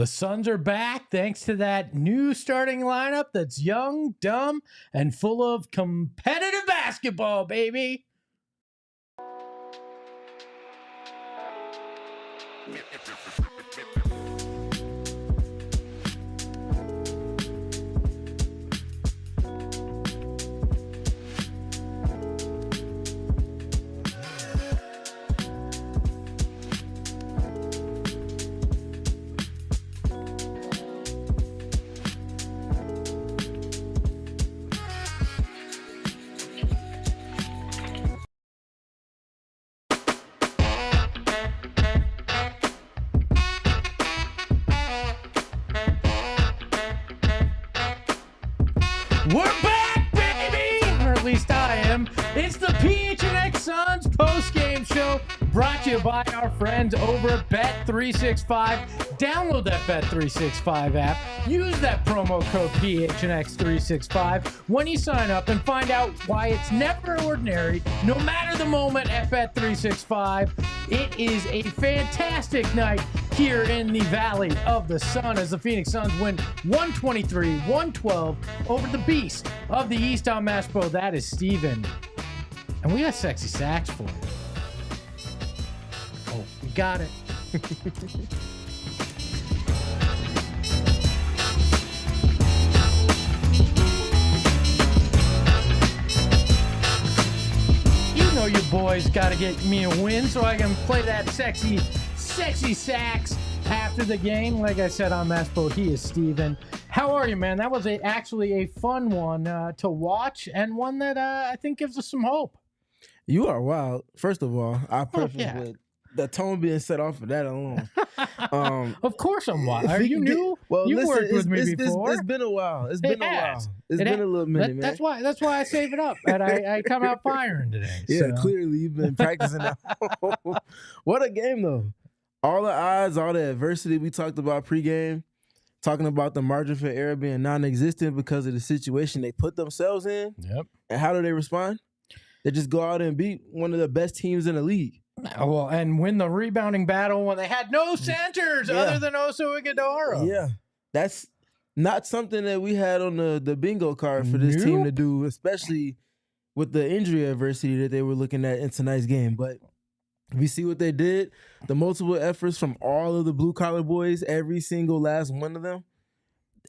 The Suns are back thanks to that new starting lineup that's young, dumb, and full of competitive basketball, baby. We're back, baby! Or at least I am. It's the PHNX Suns postgame show brought to you by our friends over at Bet365. Download that Bet365 app. Use that promo code PHNX365 when you sign up and find out why it's never ordinary, no matter the moment at Bet365. It is a fantastic night here in the Valley of the Sun as the Phoenix Suns win 123-112 over the beast of the East on Espo. That is Steven. And we got sexy sax for you. Oh, we got it. You know your boys got to get me a win so I can play that sexy sax after the game. Like I said on Espo, he is Steven. How are you, man? That was actually a fun one to watch and one that I think gives us some hope. You are wild. First of all, I preface with the tone being set off for that alone. Of course I'm wild. Are you new? Well, you listen, worked with me before. It's been a while. It's been a little minute, man. That's why I save it up and I come out firing today. Yeah, clearly you've been practicing that. What a game, though. All the odds, all the adversity we talked about pregame, talking about the margin for error being non-existent because of the situation they put themselves in. Yep. And how do they respond? They just go out and beat one of the best teams in the league. Well, and win the rebounding battle when they had no centers other than Oso Ighodaro. Yeah. That's not something that we had on the bingo card for this team to do, especially with the injury adversity that they were looking at in tonight's game. But we see what they did. The multiple efforts from all of the blue-collar boys, every single last one of them,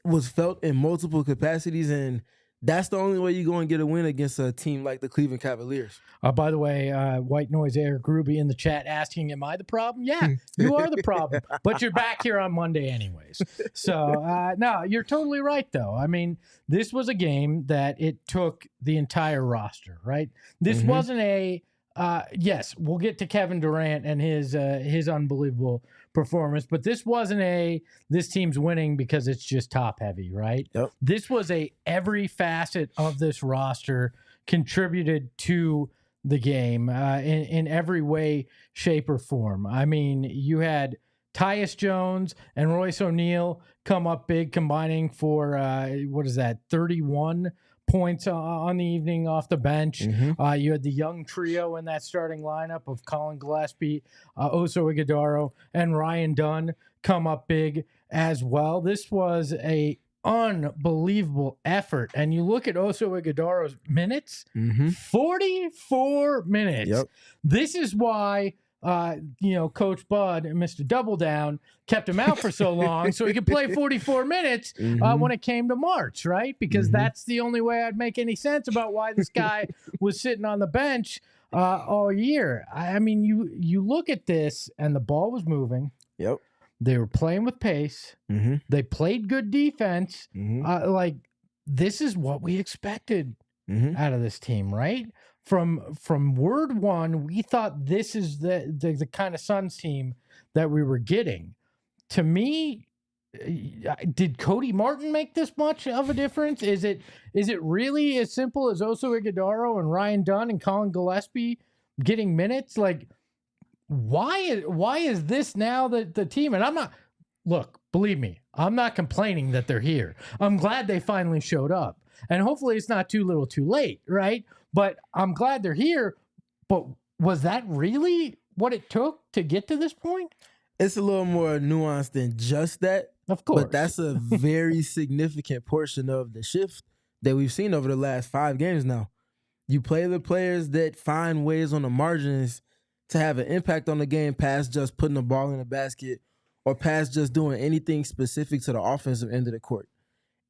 was felt in multiple capacities, and that's the only way you're going to get a win against a team like the Cleveland Cavaliers. By the way, White Noise Eric Ruby in the chat asking, am I the problem? Yeah, you are the problem, but you're back here on Monday anyways. So, no, you're totally right, though. I mean, this was a game that it took the entire roster, right? This wasn't a... yes, we'll get to Kevin Durant and his unbelievable performance, but this wasn't this team's winning because it's just top heavy, right? Yep. This was every facet of this roster contributed to the game in every way, shape, or form. I mean, you had Tyus Jones and Royce O'Neal come up big, combining for 31 points on the evening off the bench. You had the young trio in that starting lineup of Colin Gillespie, Oso Ighodaro, and Ryan Dunn come up big as well. This was a unbelievable effort. And you look at Oso Ighodaro's minutes, 44 minutes. Yep. This is why Coach Bud and Mr. Double Down kept him out for so long so he could play 44 minutes when it came to March, right? Because that's the only way I'd make any sense about why this guy was sitting on the bench all year. I mean, you look at this and the ball was moving. Yep. They were playing with pace. They played good defense. This is what we expected out of this team, right? From word one, we thought this is the kind of Suns team that we were getting. To me, did Cody Martin make this much of a difference? Is it really as simple as Oso Ighodaro and Ryan Dunn and Colin Gillespie getting minutes? Like, why is this now the team? And believe me, I'm not complaining that they're here. I'm glad they finally showed up. And hopefully it's not too little too late, right? But I'm glad they're here. But was that really what it took to get to this point? It's a little more nuanced than just that. Of course. But that's a very significant portion of the shift that we've seen over the last 5 games now. You play the players that find ways on the margins to have an impact on the game past just putting the ball in the basket or past just doing anything specific to the offensive end of the court.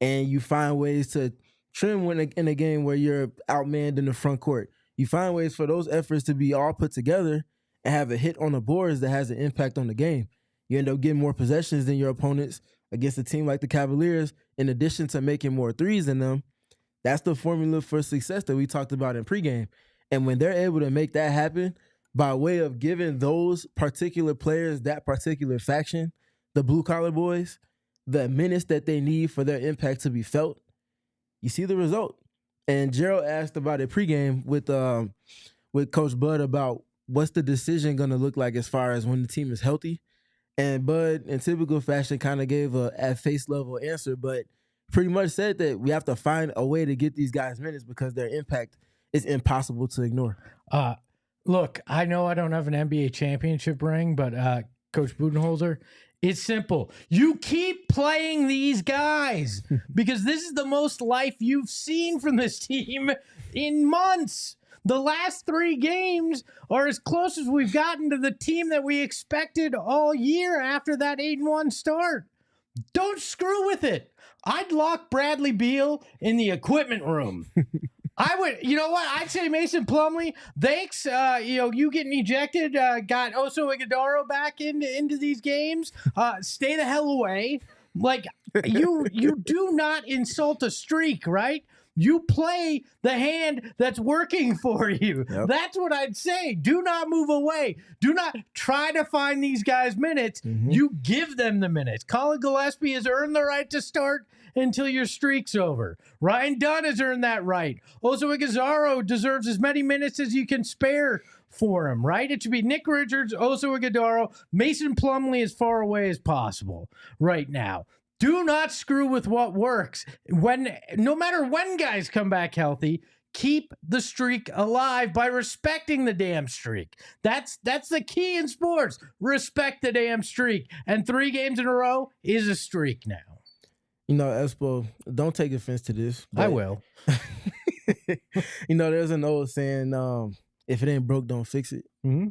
And you find ways to trim in a game where you're outmanned in the front court. You find ways for those efforts to be all put together and have a hit on the boards that has an impact on the game. You end up getting more possessions than your opponents against a team like the Cavaliers, in addition to making more threes than them. That's the formula for success that we talked about in pregame. And when they're able to make that happen by way of giving those particular players, that particular faction, the blue-collar boys, the minutes that they need for their impact to be felt, you see the result. And Gerald asked about it pregame with Coach Bud about what's the decision going to look like as far as when the team is healthy. And Bud, in typical fashion, kind of gave a at face level answer, but pretty much said that we have to find a way to get these guys minutes because their impact is impossible to ignore. Look, I know I don't have an NBA championship ring, but Coach Budenholzer, it's simple. You keep playing these guys because this is the most life you've seen from this team in months. The last 3 games are as close as we've gotten to the team that we expected all year after that 8-1 start. Don't screw with it. I'd lock Bradley Beal in the equipment room. I would, you know what? I'd say Mason Plumlee, thanks. You getting ejected, got Oso Ighodaro back into these games. Stay the hell away. Like, you do not insult a streak, right? You play the hand that's working for you. Yep. That's what I'd say. Do not move away. Do not try to find these guys minutes. Mm-hmm. You give them the minutes. Colin Gillespie has earned the right to start until your streak's over. Ryan Dunn has earned that right. Oso Ighodaro deserves as many minutes as you can spare for him, right? It should be Nick Richards, Oso Ighodaro, Mason Plumlee as far away as possible right now. Do not screw with what works. No matter when guys come back healthy, keep the streak alive by respecting the damn streak. That's the key in sports. Respect the damn streak. And 3 games in a row is a streak now. You know, Espo, don't take offense to this. I will. There's an old saying, if it ain't broke, don't fix it. Mm-hmm.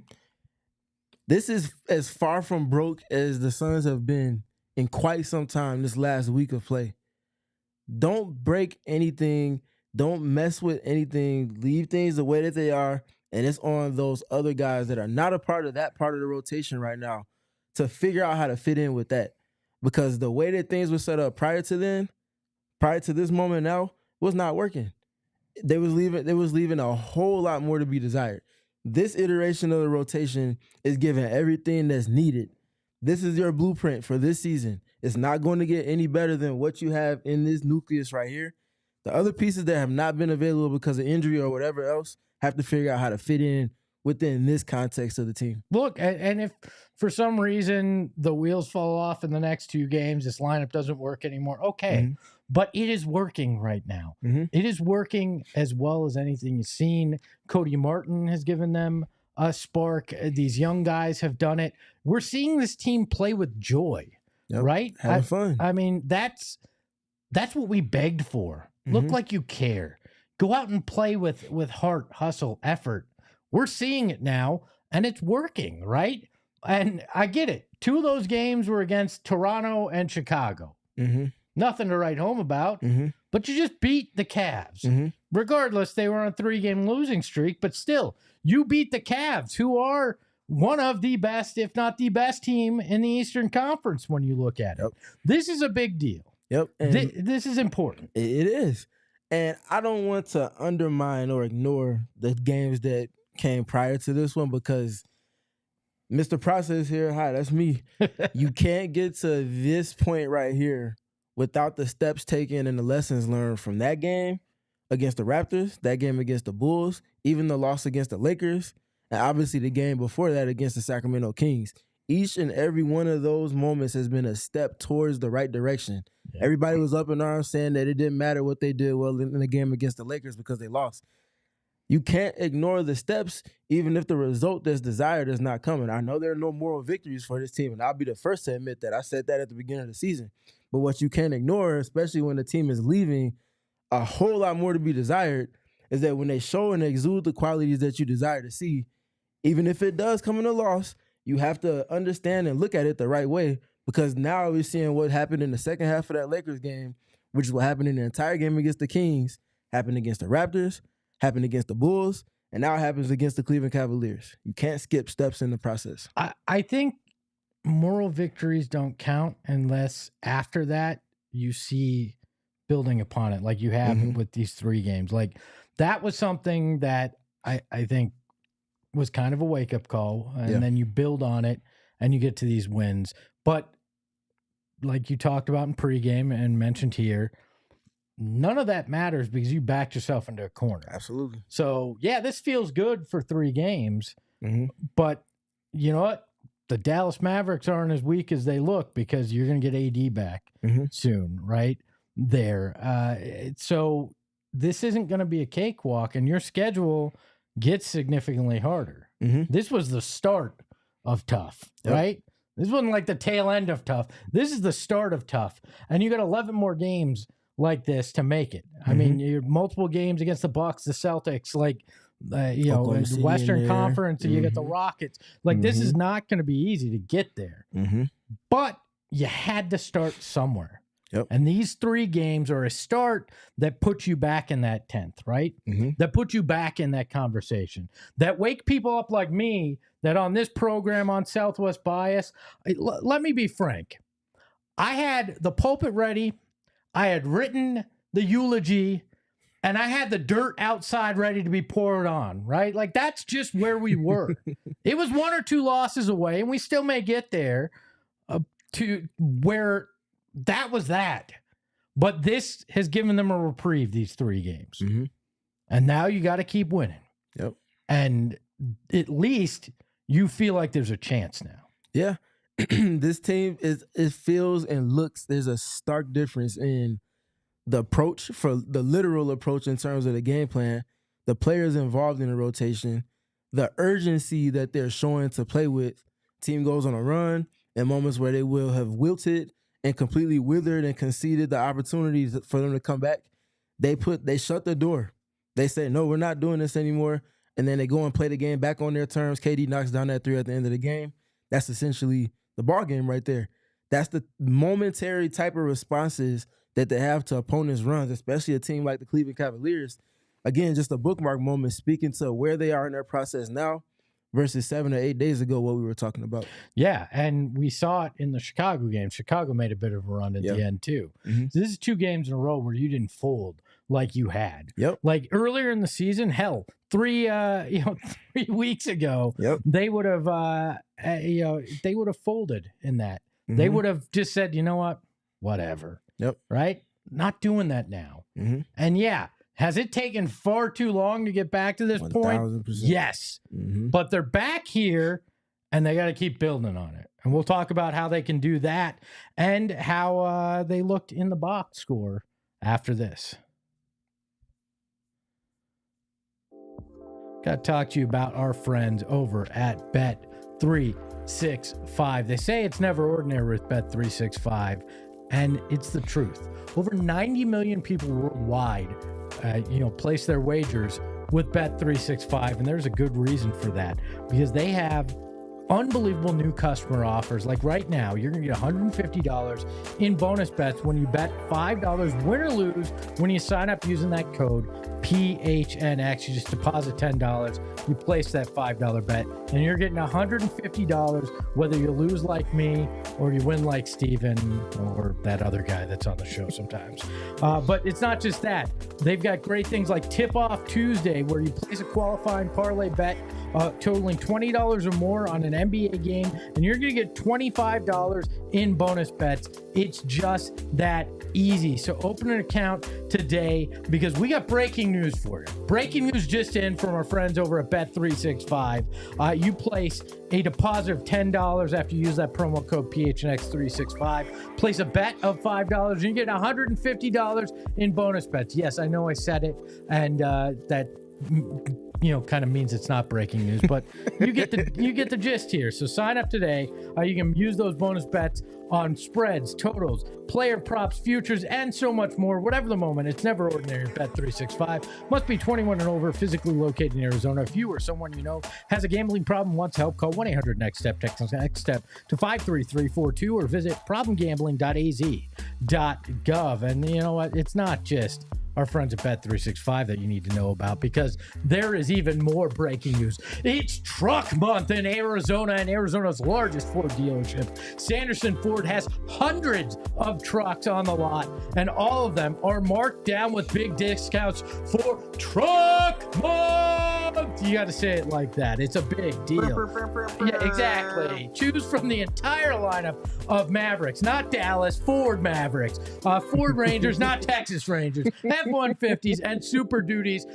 This is as far from broke as the Suns have been in quite some time this last week of play. Don't break anything. Don't mess with anything. Leave things the way that they are. And it's on those other guys that are not a part of that part of the rotation right now to figure out how to fit in with that. Because the way that things were set up prior to this moment now, was not working. They was leaving a whole lot more to be desired. This iteration of the rotation is giving everything that's needed. This is your blueprint for this season. It's not going to get any better than what you have in this nucleus right here. The other pieces that have not been available because of injury or whatever else have to figure out how to fit in within this context of the team. Look, and if for some reason the wheels fall off in the next 2 games, this lineup doesn't work anymore, okay. Mm-hmm. But it is working right now. Mm-hmm. It is working as well as anything you've seen. Cody Martin has given them a spark. These young guys have done it. We're seeing this team play with joy, right? Having fun. I mean, that's what we begged for. Mm-hmm. Look like you care. Go out and play with heart, hustle, effort. We're seeing it now, and it's working, right? And I get it. 2 of those games were against Toronto and Chicago. Mm-hmm. Nothing to write home about, mm-hmm. but you just beat the Cavs. Mm-hmm. Regardless, they were on a 3-game losing streak, but still, you beat the Cavs, who are one of the best, if not the best team in the Eastern Conference when you look at it. Yep. This is a big deal. Yep. This is important. It is. And I don't want to undermine or ignore the games that came prior to this one because Mr. Process here, hi, that's me. You can't get to this point right here without the steps taken and the lessons learned from that game against the Raptors, that game against the Bulls, even the loss against the Lakers, and obviously the game before that against the Sacramento Kings. Each and every one of those moments has been a step towards the right direction. Yeah. Everybody was up in arms saying that it didn't matter what they did well in the game against the Lakers because they lost. You can't ignore the steps, even if the result that's desired is not coming. I know there are no moral victories for this team, and I'll be the first to admit that. I said that at the beginning of the season. But what you can't ignore, especially when the team is leaving a whole lot more to be desired, is that when they show and exude the qualities that you desire to see, even if it does come in a loss, you have to understand and look at it the right way, because now we're seeing what happened in the second half of that Lakers game, which is what happened in the entire game against the Kings, happened against the Raptors, happened against the Bulls, and now it happens against the Cleveland Cavaliers. You can't skip steps in the process. I think moral victories don't count unless after that you see building upon it like you have with these 3 games. Like that was something that I think was kind of a wake-up call, and then you build on it and you get to these wins. But like you talked about in pregame and mentioned here, none of that matters because you backed yourself into a corner. Absolutely. So, yeah, this feels good for 3 games, but you know what? The Dallas Mavericks aren't as weak as they look because you're going to get AD back soon, right? So this isn't going to be a cakewalk, and your schedule gets significantly harder. This was the start of tough, right? This wasn't like the tail end of tough. This is the start of tough, and you got 11 more games like this to make it. I mean, you're multiple games against the Bucks, the Celtics, like the Western Conference, and you got the Rockets. Like this is not going to be easy to get there. But you had to start somewhere. And these 3 games are a start that puts you back in that 10th, right? That put you back in that conversation. That wake people up like me that on this program on Southwest Bias, let me be frank. I had the pulpit ready. I had written the eulogy, and I had the dirt outside ready to be poured on, right? Like, that's just where we were. It was 1 or 2 losses away, and we still may get there to where that was that. But this has given them a reprieve, these 3 games. And now you got to keep winning. And at least you feel like there's a chance now. Yeah. This team it feels and looks, there's a stark difference in the approach, for the literal approach in terms of the game plan, the players involved in the rotation, the urgency that they're showing to play with. Team goes on a run in moments where they will have wilted and completely withered and conceded the opportunities for them to come back. They shut the door. They say, no, we're not doing this anymore. And then they go and play the game back on their terms. KD knocks down that 3 at the end of the game. That's essentially the ball game right there. That's the momentary type of responses that they have to opponents' runs, especially a team like the Cleveland Cavaliers. Again, just a bookmark moment speaking to where they are in their process now versus 7 or 8 days ago, what we were talking about. Yeah, and we saw it in the Chicago game. Chicago made a bit of a run at the end, too. So this is 2 games in a row where you didn't fold like you had. Like earlier in the season, hell, 3 weeks ago, they would have folded in that. They would have just said, you know what, whatever. Right? Not doing that now. And yeah, has it taken far too long to get back to this 1,000%. Point? Yes. But they're back here, and they got to keep building on it. And we'll talk about how they can do that and how they looked in the box score after this. Got to talk to you about our friends over at Bet365. They say it's never ordinary with Bet365, and it's the truth. Over 90 million people worldwide, place their wagers with Bet365, and there's a good reason for that, because they have unbelievable new customer offers. Like right now, you're going to get $150 in bonus bets when you bet $5, win or lose, when you sign up using that code PHNX. You just deposit $10, you place that $5 bet, and you're getting $150 whether you lose like me or you win like Steven or that other guy that's on the show sometimes. But it's not just that. They've got great things like Tip Off Tuesday, where you place a qualifying parlay bet totaling $20 or more on an NBA game, and you're going to get $25 in bonus bets. It's just that easy. So open an account today, because we got breaking news for you. Breaking news just in from our friends over at Bet365. You place a deposit of $10 after you use that promo code PHNX365. Place a bet of $5 and you get $150 in bonus bets. Yes, I know I said it, and that kind of means it's not breaking news, but you get the gist here. So sign up today. You can use those bonus bets on spreads, totals, player props, futures, and so much more. Whatever the moment, it's never ordinary. Bet365 must be 21 and over, physically located in Arizona. If you or someone you know has a gambling problem, wants help, call 1-800-NEXT-STEP. Text next step to 53342 or visit problemgambling.az.gov. And you know what? It's not just our friends at Bet365 that you need to know about, because there is even more breaking news. It's truck month in Arizona, and Arizona's largest Ford dealership, Sanderson Ford, has hundreds of trucks on the lot, and all of them are marked down with big discounts for truck month. You got to say it like that. It's a big deal. Yeah, exactly. Choose from the entire lineup of Mavericks, not Dallas, Ford Mavericks, Ford Rangers, not Texas Rangers, F-150s, and Super Duties.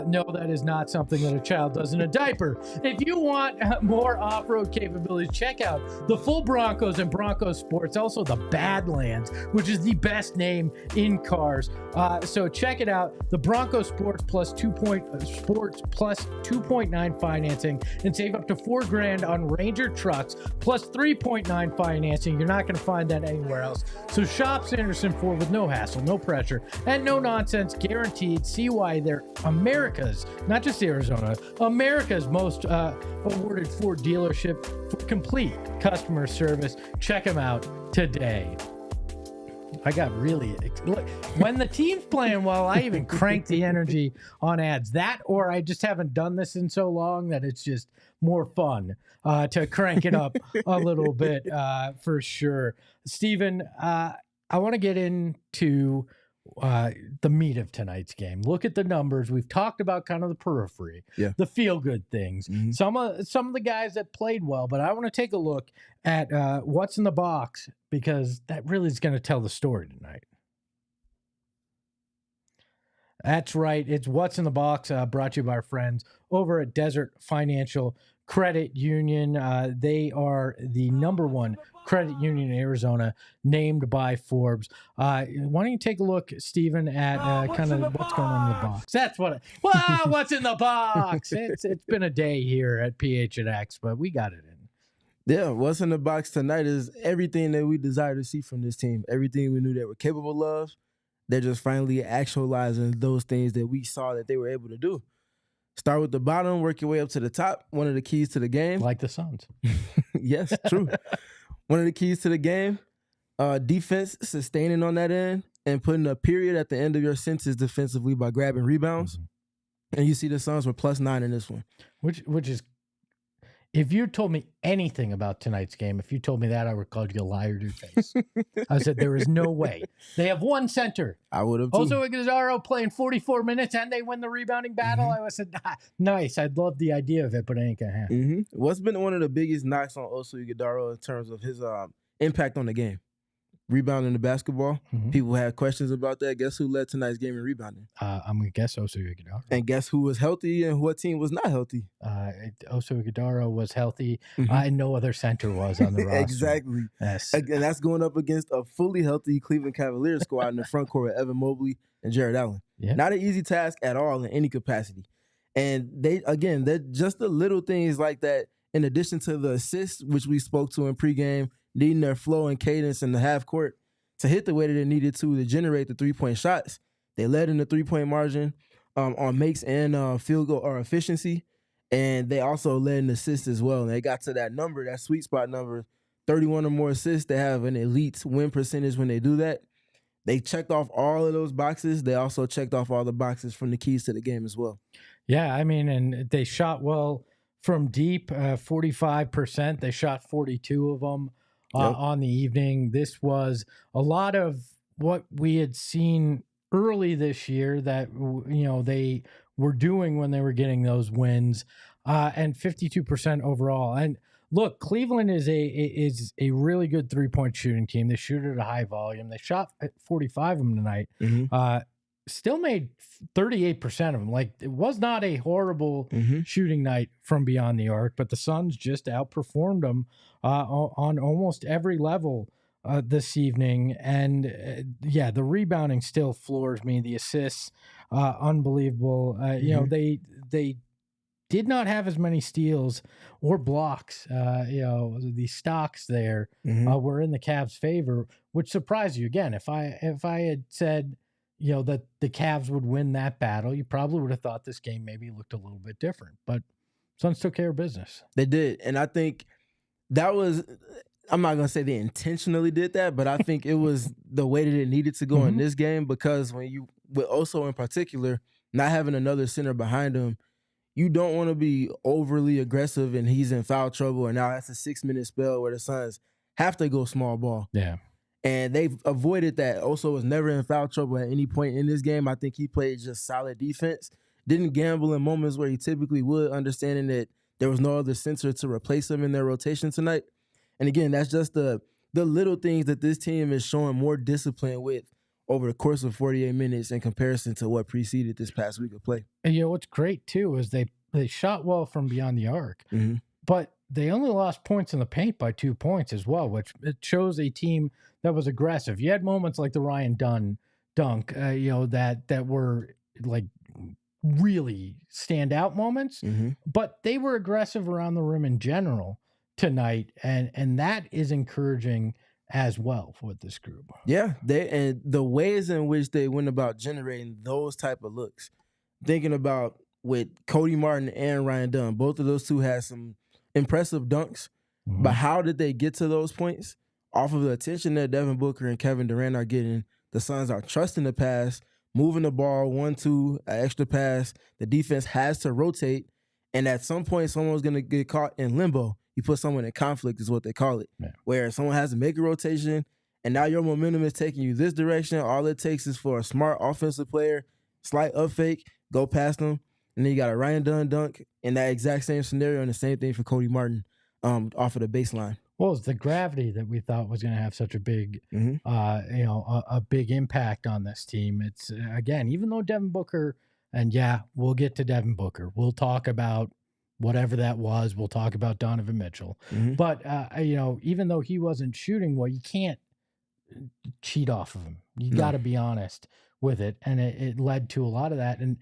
No, that is not something that a child does in a diaper. If you want more off-road capabilities, check out the full Broncos and Broncos Sports, also the Badlands, which is the best name in cars. So check it out. The Broncos Sports plus 2.9 financing, and save up to $4,000 on Ranger trucks plus 3.9 financing. You're not going to find that anywhere else. So shop Sanderson Ford with no hassle, no pressure, and no nonsense. Guaranteed. See why they're America's, not just Arizona, America's most awarded Ford dealership for complete customer service. Check them out today. I got really, look, when the team's playing well, I even crank the energy on ads. That, or I just haven't done this in so long that it's just more fun to crank it up a little bit for sure. Steven, I want to get into the meat of tonight's game. Look at the numbers. We've talked about kind of the periphery, the feel-good things, some of the guys that played well, but I want to take a look at what's in the box, because that really is going to tell the story tonight. That's right. It's What's in the Box, brought to you by our friends over at Desert Financial Credit Union. They are the #1 credit union in Arizona, named by Forbes. Why don't you take a look, Steven, at kind of what's going on in the box? That's what. What's in the box? It's been a day here at PHNX, but we got it in. Yeah, what's in the box tonight is everything that we desire to see from this team. Everything we knew they were capable of. They're just finally actualizing those things that we saw that they were able to do. Start with the bottom, work your way up to the top. One of the keys to the game. Like the Suns. Yes, true. One of the keys to the game, defense, sustaining on that end, and putting a period at the end of your sentence defensively by grabbing rebounds. And you see the Suns were +9 in this one. Which is, if you told me anything about tonight's game, if you told me that, I would call you a liar to your face. I said, there is no way. They have one center. I would have too. Also, Iguodala playing 44 minutes, and they win the rebounding battle. I said, nice. I'd love the idea of it, but it ain't going to happen. What's been one of the biggest knocks on Oso Iguodala in terms of his impact on the game? Rebounding the basketball. People had questions about that. Guess who led tonight's game in rebounding? I'm going to guess Oso Iguodala. And guess who was healthy and what team was not healthy? Oso Iguodala was healthy, and no other center was on the roster. Exactly. Yes. And that's going up against a fully healthy Cleveland Cavaliers squad in the front court with Evan Mobley and Jared Allen. Yeah. Not an easy task at all in any capacity. And they're just the little things like that, in addition to the assists, which we spoke to in pregame, needing their flow and cadence in the half court to hit the way that they needed to generate the three-point shots. They led in the three-point margin on makes and field goal or efficiency, and they also led in assists as well. And they got to that number, that sweet spot number, 31 or more assists. They have an elite win percentage when they do that. They checked off all of those boxes. They also checked off all the boxes from the keys to the game as well. Yeah, I mean, and they shot well from deep, 45%. They shot 42 of them. On the evening. This was a lot of what we had seen early this year that, they were doing when they were getting those wins, and 52% overall. And look, Cleveland is a really good three-point shooting team. They shoot at a high volume. They shot at 45 of them tonight. Still made 38% of them. Like, it was not a horrible shooting night from beyond the arc, but the Suns just outperformed them on almost every level this evening. And the rebounding still floors me. The assists, unbelievable. They they did not have as many steals or blocks. The stocks there were in the Cavs' favor, which surprised you. Again, if I had said, that the Cavs would win that battle, you probably would have thought this game maybe looked a little bit different. But Suns took care of business. They did, and I think that was. I'm not gonna say they intentionally did that, but I think it was the way that it needed to go in this game, because with Oso in particular, not having another center behind him, you don't want to be overly aggressive and he's in foul trouble, and now that's a 6-minute spell where the Suns have to go small ball. Yeah. And they've avoided that. Oso was never in foul trouble at any point in this game. I think he played just solid defense. Didn't gamble in moments where he typically would, understanding that there was no other center to replace him in their rotation tonight. And again, that's just the little things that this team is showing more discipline with over the course of 48 minutes in comparison to what preceded this past week of play. And what's great too is they shot well from beyond the arc, but they only lost points in the paint by 2 points as well, which it shows a team that was aggressive. You had moments like the Ryan Dunn dunk, that were like really standout moments, but they were aggressive around the rim in general tonight, and that is encouraging as well with this group. Yeah, and the ways in which they went about generating those type of looks. Thinking about with Cody Martin and Ryan Dunn, both of those two had some impressive dunks, but how did they get to those points? Off of the attention that Devin Booker and Kevin Durant are getting, the Suns are trusting the pass, moving the ball 1-2, an extra pass. The defense has to rotate, and at some point, someone's going to get caught in limbo. You put someone in conflict is what they call it, where someone has to make a rotation, and now your momentum is taking you this direction. All it takes is for a smart offensive player, slight up fake, go past them, and then you got a Ryan Dunn dunk in that exact same scenario, and the same thing for Cody Martin off of the baseline. Well, it's the gravity that we thought was going to have such a big, a big impact on this team. It's, again, even though Devin Booker, and we'll get to Devin Booker. We'll talk about whatever that was. We'll talk about Donovan Mitchell. But, even though he wasn't shooting well, you can't cheat off of him. You got to be honest with it. And it led to a lot of that. And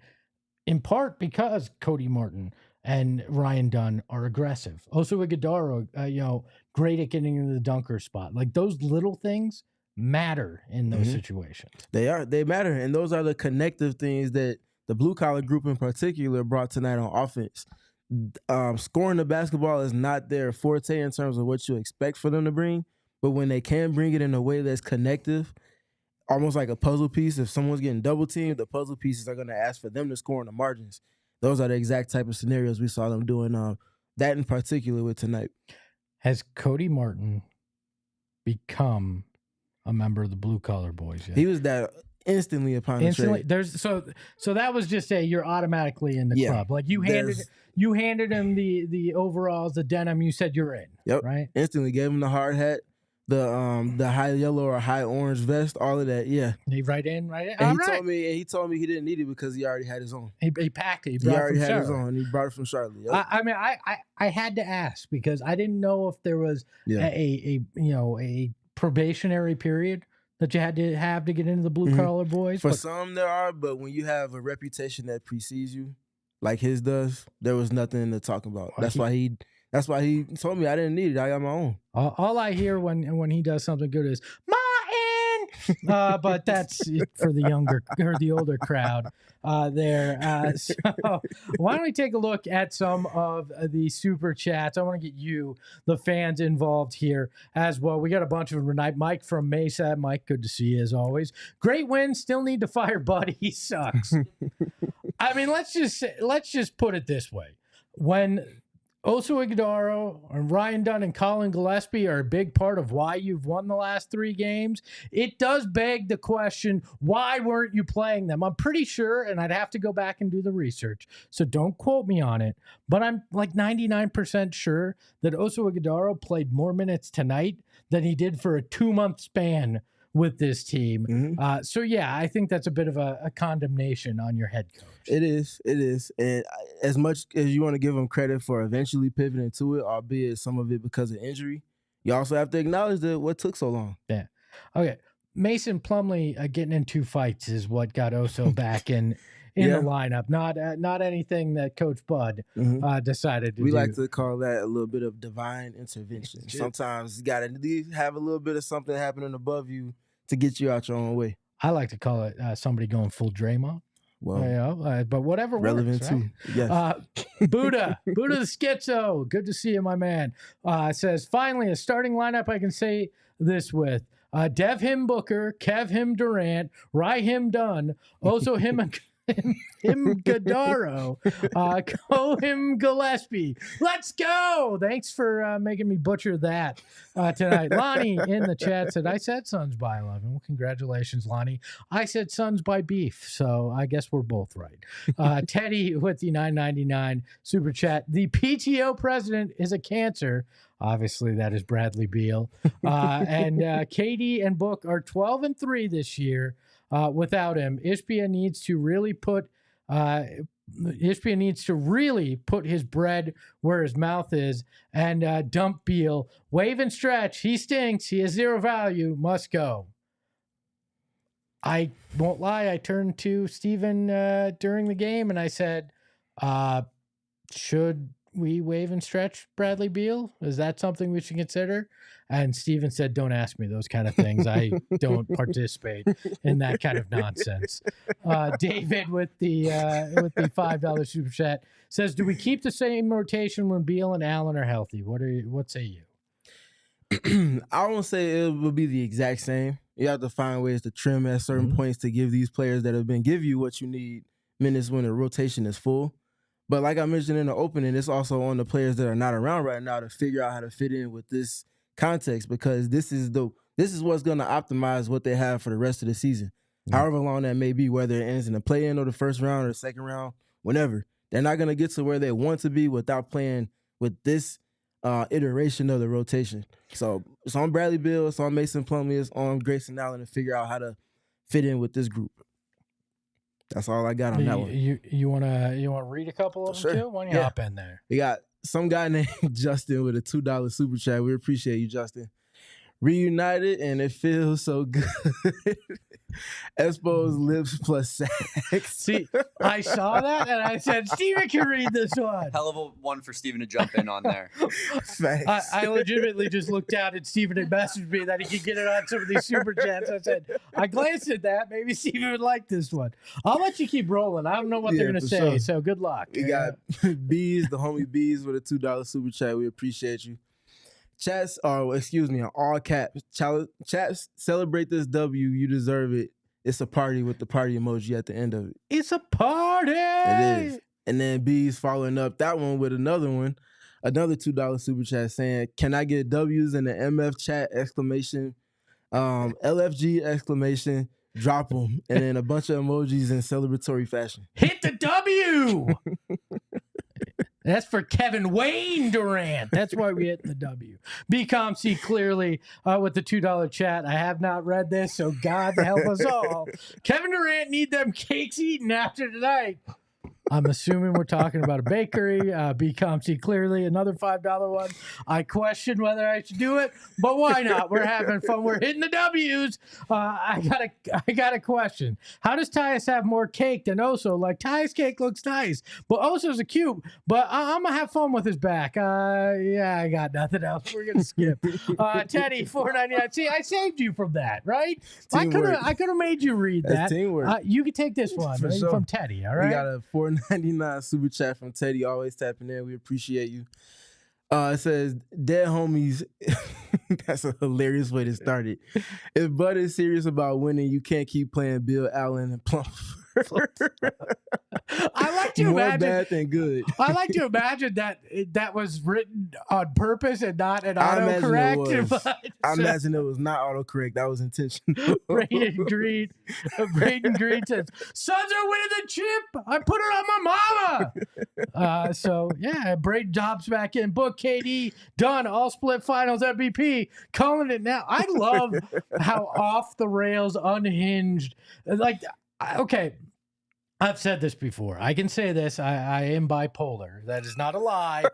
in part because Cody Martin and Ryan Dunn are aggressive. Also, Iguodala, great at getting into the dunker spot. Like, those little things matter in those situations. They matter. And those are the connective things that the blue-collar group in particular brought tonight on offense. Scoring the basketball is not their forte in terms of what you expect for them to bring, but when they can bring it in a way that's connective, almost like a puzzle piece, if someone's getting double-teamed, the puzzle pieces are going to ask for them to score in the margins. Those are the exact type of scenarios we saw them doing that in particular with tonight. Has Cody Martin become a member of the Blue Collar Boys yet? He was that instantly upon the trade. So that was just you're automatically in the club. Like you handed him the overalls, the denim. You said you're in. Yep. Right. Instantly gave him the hard hat, the high yellow or high orange vest, all of that. Yeah. He right in. And he told me he didn't need it because he already had his own. He packed it. He already had his own. He brought it from Charlotte. Yep. I had to ask because I didn't know if there was a probationary period that you had to have to get into the Blue Collar Boys. For some there are, but when you have a reputation that precedes you, like his does, there was nothing to talk about. That's why he told me I didn't need it. I got my own. All I hear when he does something good is Martin, but that's for the younger or the older crowd there. So why don't we take a look at some of the super chats? I want to get you, the fans, involved here as well. We got a bunch of them tonight. Mike from Mesa. Mike, good to see you as always. Great win. Still need to fire Buddy. He sucks. I mean, let's just put it this way. When Oso Iguodala and Ryan Dunn and Colin Gillespie are a big part of why you've won the last 3 games, it does beg the question, why weren't you playing them? I'm pretty sure, and I'd have to go back and do the research, so don't quote me on it, but I'm like 99% sure that Oso Iguodala played more minutes tonight than he did for a 2-month span with this team. So yeah, I think that's a bit of a condemnation on your head coach. It is. And as much as you want to give him credit for eventually pivoting to it, albeit some of it because of injury, you also have to acknowledge that what took so long. Yeah. Okay. Mason Plumlee getting in 2 fights is what got Oso back in in the lineup. Not anything that Coach Bud decided to do. We like to call that a little bit of divine intervention. Sometimes you got to have a little bit of something happening above you to get you out your own way. I like to call it somebody going full Draymond. Well, but whatever relevant works, too. Right? Yes. Buddha the Schizo. Good to see you, my man. Says, finally, a starting lineup I can say this with. Devin Booker, Kevin Durant, him Dunn, also him Gadaro, him Gillespie. Let's go. Thanks for making me butcher that tonight. Lonnie in the chat said, I said Suns by 11. Well, congratulations, Lonnie. I said Suns by beef, so I guess we're both right. Teddy with the $9.99 super chat. The PTO president is a cancer. Obviously, that is Bradley Beal. And Katie and Book are 12-3 this year. Without him, Ishbia needs to really put his bread where his mouth is and dump Beal. Wave and stretch. He stinks. He has zero value. Must go. I won't lie. I turned to Steven during the game and I said, should we wave and stretch Bradley Beal? Is that something we should consider? And Steven said, don't ask me those kind of things. I don't participate in that kind of nonsense. David with the $5 super chat says, do we keep the same rotation when Beal and Allen are healthy? What say you? I won't say it will be the exact same. You have to find ways to trim at certain points to give these players that have been give you what you need minutes when the rotation is full. But like I mentioned in the opening, it's also on the players that are not around right now to figure out how to fit in with this context, because this is what's going to optimize what they have for the rest of the season. However long that may be, whether it ends in the play-in or the first round or the second round, whenever. They're not going to get to where they want to be without playing with this iteration of the rotation. So it's on Bradley Beal, it's on Mason Plumlee, it's on Grayson Allen to figure out how to fit in with this group. That's all I got on that one. You wanna read a couple of them too? Why don't you hop in there? We got some guy named Justin with a $2 super chat. We appreciate you, Justin. Reunited and it feels so good. Espo's lips plus sex. See, I saw that and I said, Steven can read this one. Hell of a one for Steven to jump in on there. I legitimately just looked down and Steven had messaged me that he could get it on some of these super chats. I said, I glanced at that. Maybe Steven would like this one. I'll let you keep rolling. I don't know what they're going to say, sure. So good luck. We got Bees, the homie Bees with a $2 super chat. We appreciate you. Chats, all caps. Chats, celebrate this W. You deserve it. It's a party with the party emoji at the end of it. It's a party. It is. And then B's following up that one with another $2 super chat saying, can I get W's in the MF chat exclamation, LFG exclamation, drop them, and then a bunch of emojis in celebratory fashion. Hit the W. That's for Kevin Wayne Durant. That's why we hit the W. BComC clearly with the $2 chat. I have not read this, so God help us all. Kevin Durant need them cakes eaten after tonight. I'm assuming we're talking about a bakery. BComC clearly another $5 one. I question whether I should do it, but why not? We're having fun. We're hitting the W's. I got a question. How does Tyus have more cake than Oso? Like, Tyus' cake looks nice, but Oso's a cute. But I'm gonna have fun with his back. I got nothing else. We're gonna skip. Teddy $4.99. See, I saved you from that, right? Teamwork. I could have made you read that. Teamwork. You can take this one sure. from Teddy. All right. We got a $4.99 super chat from Teddy. Always tapping in. We appreciate you. It says, dead homies. That's a hilarious way to start it. If Bud is serious about winning, you can't keep playing Bill Allen and Plumlee. I like to More imagine bad than good. I like to imagine that was written on purpose and not an autocorrect. I imagine it was not autocorrect. That was intentional. Braden Green says, Suns are winning the chip. I put it on my mama. So yeah, Braden hops back in. Book KD done. All split finals MVP. Calling it now. I love how off the rails, unhinged. Like, okay, I've said this before. I can say this. I am bipolar. That is not a lie.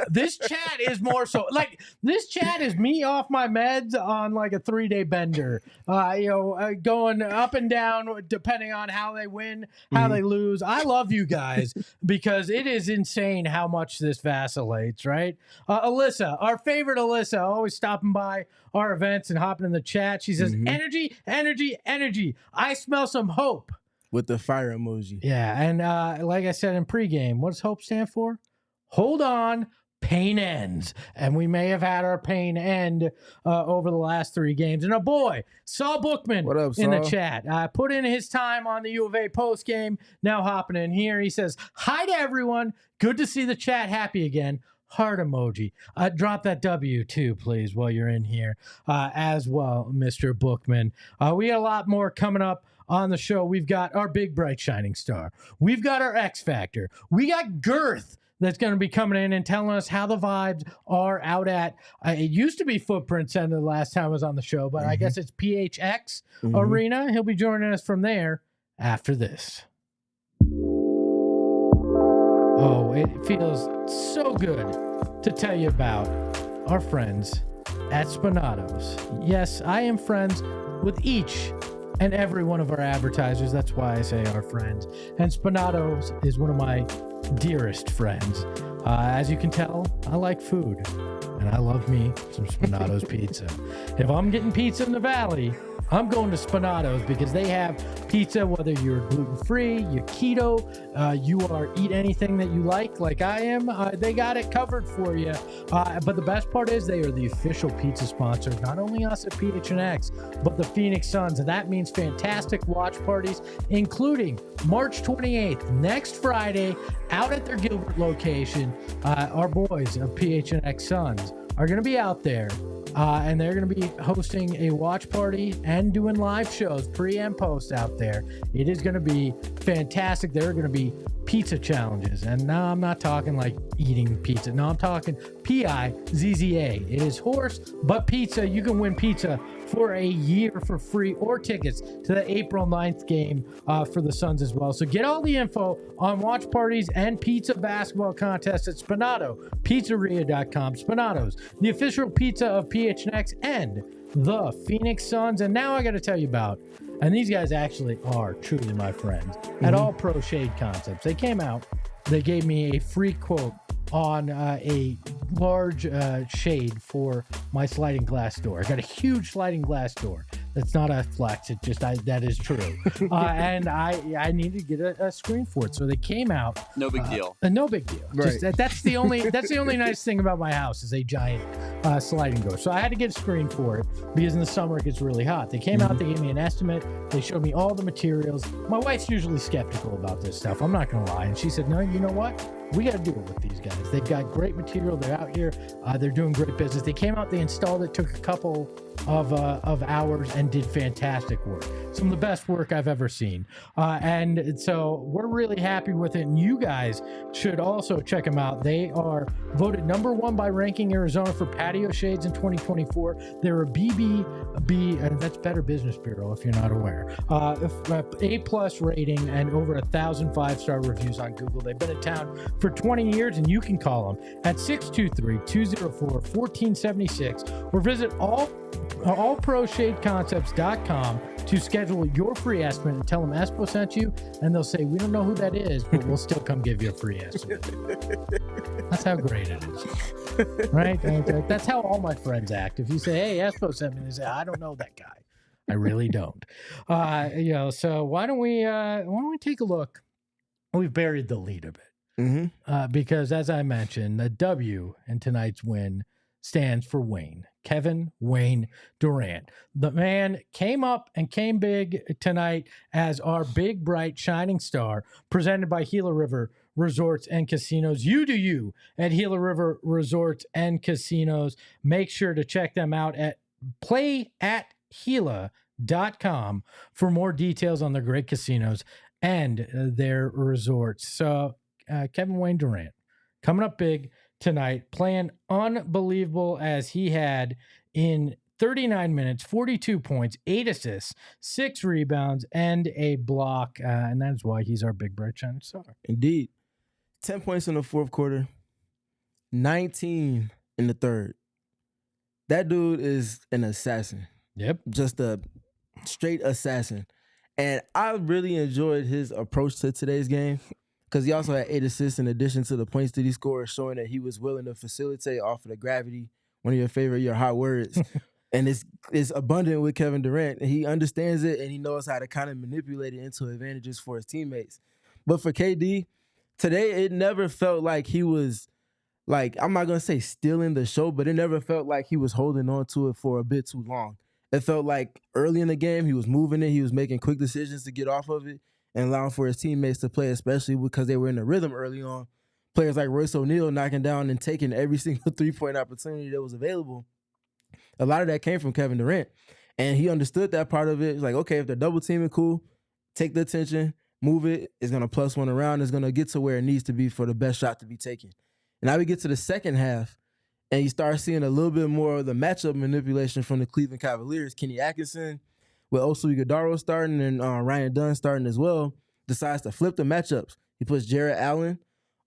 This chat is more so like this chat is me off my meds on like a 3-day bender. Going up and down depending on how they win, how they lose. I love you guys because it is insane how much this vacillates, right? Alyssa, our favorite Alyssa, always stopping by our events and hopping in the chat. She says, energy, energy, energy. I smell some hope. With the fire emoji. Yeah, and like I said in pregame, what does HOPE stand for? Hold on, pain ends. And we may have had our pain end over the last 3 games. And a boy, Saul Bookman what up, in Saul? the chat. Put in his time on the U of A postgame. Now hopping in here. He says, hi to everyone. Good to see the chat happy again. Heart emoji. Drop that W too, please, while you're in here as well, Mr. Bookman. We got a lot more coming up on the show. We've got our big, bright, shining star. We've got our X Factor. We got Girth that's going to be coming in and telling us how the vibes are out at, it used to be Footprint Center the last time I was on the show, but I guess it's PHX Arena. He'll be joining us from there after this. Oh, it feels so good to tell you about our friends at Spinatos. Yes, I am friends with each and every one of our advertisers. That's why I say our friends. And Spinatos is one of my dearest friends. As you can tell, I like food. And I love me some Spinatos pizza. If I'm getting pizza in the Valley, I'm going to Spinatos because they have pizza, whether you're gluten-free, you're keto, you are eat anything that you like I am, they got it covered for you. But the best part is they are the official pizza sponsor, not only us at PHNX, but the Phoenix Suns. And that means fantastic watch parties, including March 28th, next Friday, out at their Gilbert location. Our boys of PHNX Suns are going to be out there. And they're going to be hosting a watch party and doing live shows pre and post out there. It is going to be fantastic. There are going to be pizza challenges. And now I'm not talking like eating pizza. No, I'm talking PIZZA. It is horse, but pizza. You can win pizza for a year for free or tickets to the April 9th game for the Suns as well. So get all the info on watch parties and pizza basketball contests at SpinatoPizzeria.com. Spinatos, the official pizza of PHNX and the Phoenix Suns. And now I got to tell you about, and these guys actually are truly my friends, at All Pro Shade Concepts. They came out, they gave me a free quote on a large shade for my sliding glass door. I got a huge sliding glass door. That's not a flex. It just that is true. And I needed to get a screen for it, so they came out. No big deal. No big deal. Right. Just, that's the only nice thing about my house is a giant sliding door. So I had to get a screen for it because in the summer it gets really hot. They came out. They gave me an estimate. They showed me all the materials. My wife's usually skeptical about this stuff. I'm not gonna lie, and she said, "No, you know what? We got to do it with these guys. They've got great material. They're out here. They're doing great business." They came out, they installed it, took a couple of hours and did fantastic work. Some of the best work I've ever seen. And so we're really happy with it. And you guys should also check them out. They are voted +1 by Ranking Arizona for patio shades in 2024. They're a BBB, that's Better Business Bureau if you're not aware. A+ rating and over 1,000 5-star reviews on Google. They've been in town for 20 years, and you can call them at 623-204-1476 or visit allproshadeconcepts.com to schedule your free estimate and tell them Espo sent you, and they'll say, "We don't know who that is, but we'll still come give you a free estimate." That's how great it is, right? That's how all my friends act. If you say, "Hey, Espo sent me," they say, "I don't know that guy. I really don't." So why don't we take a look? We've buried the lead a bit. Because as I mentioned, the W in tonight's win stands for Wayne. Kevin Wayne Durant. The man came up and came big tonight as our big, bright, shining star presented by Gila River Resorts and Casinos. You do you at Gila River Resorts and Casinos. Make sure to check them out at playatgila.com for more details on their great casinos and their resorts. So Kevin Wayne Durant coming up big tonight, playing unbelievable as he had in 39 minutes, 42 points, 8 assists, 6 rebounds, and a block. And that's why he's our big bright shining star. Indeed. 10 points in the fourth quarter, 19 in the third. That dude is an assassin. Yep. Just a straight assassin. And I really enjoyed his approach to today's game because he also had 8 assists in addition to the points that he scored, showing that he was willing to facilitate off of the gravity, one of your hot words. And it's abundant with Kevin Durant. And he understands it, and he knows how to kind of manipulate it into advantages for his teammates. But for KD, today it never felt like he was, like, I'm not going to say stealing the show, but it never felt like he was holding on to it for a bit too long. It felt like early in the game, he was moving it. He was making quick decisions to get off of it and allowing for his teammates to play, especially because they were in the rhythm early on. Players like Royce O'Neal knocking down and taking every single three-point opportunity that was available. A lot of that came from Kevin Durant. And he understood that part of it. It's like, okay, if they're double teaming, cool. Take the attention, move it. It's going to plus one around. It's going to get to where it needs to be for the best shot to be taken. And now we get to the second half, and you start seeing a little bit more of the matchup manipulation from the Cleveland Cavaliers. Kenny Atkinson, with Oso Ighodaro starting and Ryan Dunn starting as well, decides to flip the matchups. He puts Jared Allen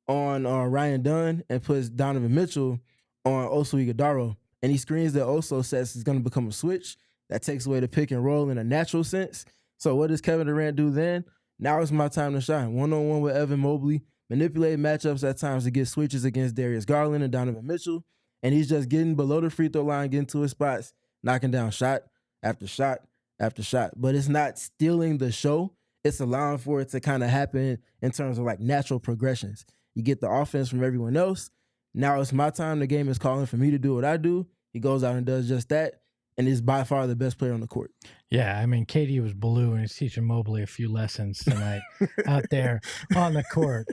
on Ryan Dunn and puts Donovan Mitchell on Oso Ighodaro. And he screens that Oso says is going to become a switch. That takes away the pick and roll in a natural sense. So what does Kevin Durant do then? Now it's my time to shine. One-on-one with Evan Mobley. Manipulate matchups at times to get switches against Darius Garland and Donovan Mitchell. And he's just getting below the free throw line, getting to his spots, knocking down shot after shot after shot. But it's not stealing the show. It's allowing for it to kind of happen in terms of like natural progressions. You get the offense from everyone else. Now it's my time. The game is calling for me to do what I do. He goes out and does just that, and is by far the best player on the court. Yeah, I mean, KD was blue, and he's teaching Mobley a few lessons tonight out there on the court,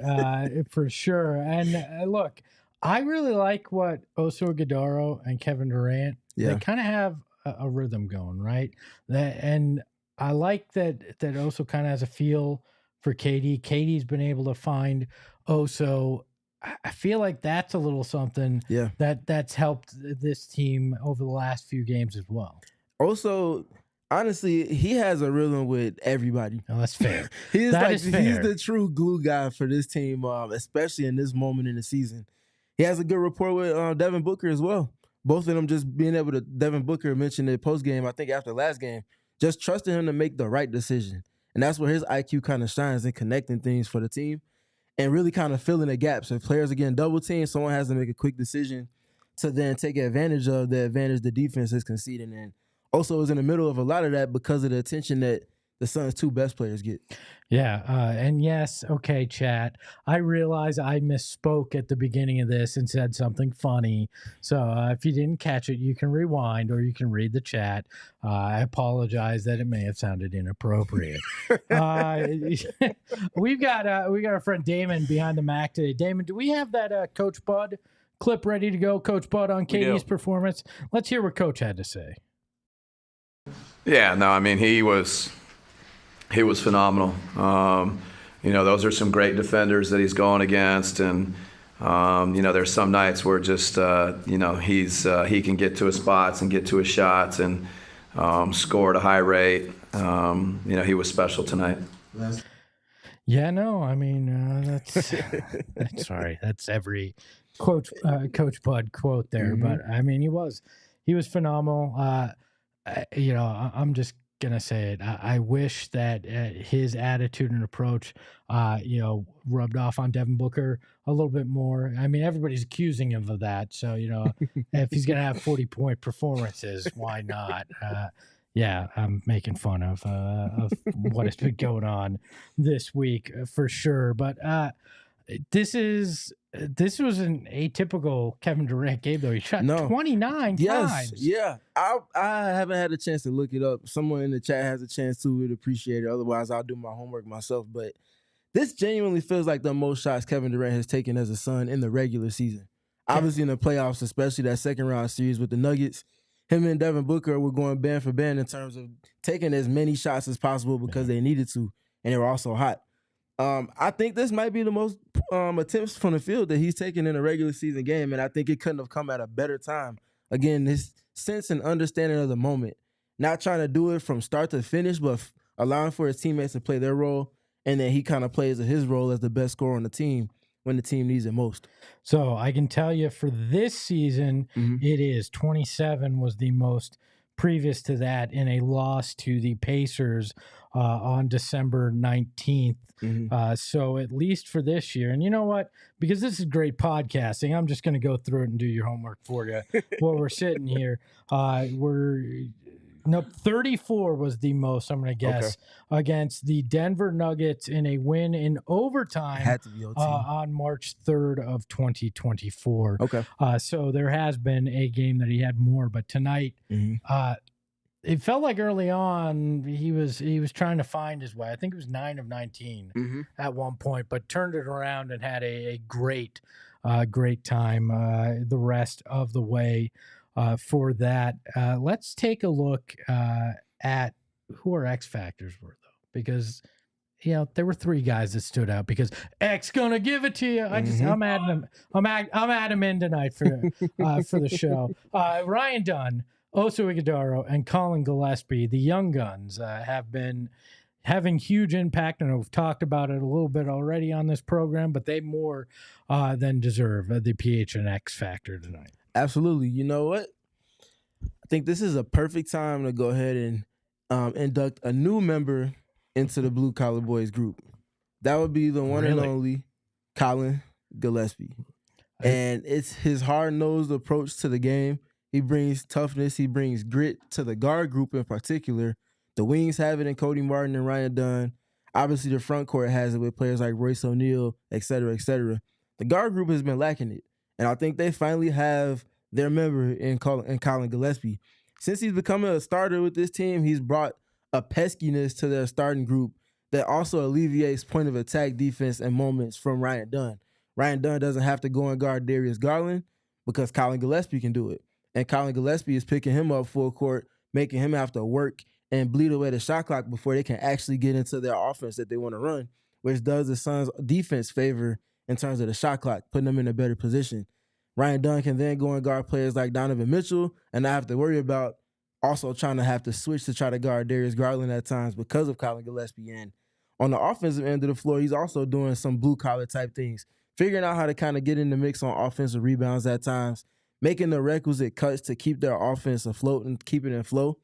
for sure. And look, I really like what Oso Ighodaro and Kevin Durant, they kind of have a rhythm going, right? And I like that Oso kind of has a feel for KD. KD's been able to find Oso. I feel like that's a little something that's helped this team over the last few games as well. Also, honestly, he has a rhythm with everybody. Oh, that's fair. He's the true glue guy for this team, especially in this moment in the season. He has a good rapport with Devin Booker as well. Both of them just being able to, Devin Booker mentioned it post-game, I think after last game, just trusting him to make the right decision. And that's where his IQ kind of shines in connecting things for the team and really kind of filling the gaps. If players are getting double teamed, someone has to make a quick decision to then take advantage of the advantage the defense is conceding. And also is in the middle of a lot of that because of the attention that the Suns' two best players get. Yeah, and yes, okay, chat. I realize I misspoke at the beginning of this and said something funny. So if you didn't catch it, you can rewind or you can read the chat. I apologize that it may have sounded inappropriate. We've got our friend Damon behind the Mac today. Damon, do we have that Coach Bud clip ready to go? Coach Bud on KD's performance. Let's hear what Coach had to say. Yeah, no, I mean he was phenomenal. Those are some great defenders that he's going against, and there's some nights where just he can get to his spots and get to his shots and score at a high rate. He was special tonight. Yeah, no, I mean that's sorry, that's every Coach Bud quote there, but I mean he was phenomenal. I'm just gonna say it. I wish that his attitude and approach, rubbed off on Devin Booker a little bit more. I mean, everybody's accusing him of that. So, if he's gonna have 40-point performances, why not? I'm making fun of what has been going on this week for sure. But this was an atypical Kevin Durant game, though. He shot 29 times. Yeah. I haven't had a chance to look it up. Someone in the chat has a chance to, would appreciate it. Otherwise, I'll do my homework myself. But this genuinely feels like the most shots Kevin Durant has taken as a Sun in the regular season. Obviously, in the playoffs, especially that second round series with the Nuggets, him and Devin Booker were going band for band in terms of taking as many shots as possible because they needed to, and they were also hot. I think this might be the most attempts from the field that he's taken in a regular season game, and I think it couldn't have come at a better time again, this sense and understanding of the moment, not trying to do it from start to finish, but allowing for his teammates to play their role, and then he kind of plays his role as the best scorer on the team when the team needs it most. So I can tell you for this season, it is 27 was the most previous to that in a loss to the Pacers on December 19th. So at least for this year, and you know what? Because this is great podcasting, I'm just going to go through it and do your homework for you while we're sitting here. 34 was the most, I'm going to guess, against the Denver Nuggets in a win in overtime Had to be OT. on March 3rd of 2024. Okay. So there has been a game that he had more, but tonight, it felt like early on he was trying to find his way. I think it was 9 of 19 at one point, but turned it around and had a great time the rest of the way. For that, let's take a look at who our X factors were, though, because there were 3 guys that stood out. Because X gonna give it to you. I'm adding him. I'm adding him in tonight for the show. Ryan Dunn, Oso Ighodaro, and Colin Gillespie, the young guns, have been having huge impact, and we've talked about it a little bit already on this program. But they more than deserve the PHNX-Factor tonight. Absolutely. You know what? I think this is a perfect time to go ahead and induct a new member into the Blue Collar Boys group. That would be the one and only Colin Gillespie. And it's his hard-nosed approach to the game. He brings toughness. He brings grit to the guard group in particular. The wings have it in Cody Martin and Ryan Dunn. Obviously, the front court has it with players like Royce O'Neal, et cetera, et cetera. The guard group has been lacking it. And I think they finally have their member in Colin Gillespie. Since he's becoming a starter with this team, he's brought a peskiness to their starting group that also alleviates point of attack defense and moments from Ryan Dunn. Ryan Dunn doesn't have to go and guard Darius Garland because Colin Gillespie can do it. And Colin Gillespie is picking him up full court, making him have to work and bleed away the shot clock before they can actually get into their offense that they want to run, which does the Suns' defense favor in terms of the shot clock, putting them in a better position. Ryan Dunn can then go and guard players like Donovan Mitchell and not have to worry about also trying to have to switch to try to guard Darius Garland at times because of Colin Gillespie. And on the offensive end of the floor, he's also doing some blue-collar type things, figuring out how to kind of get in the mix on offensive rebounds at times, making the requisite cuts to keep their offense afloat and keep it in flow.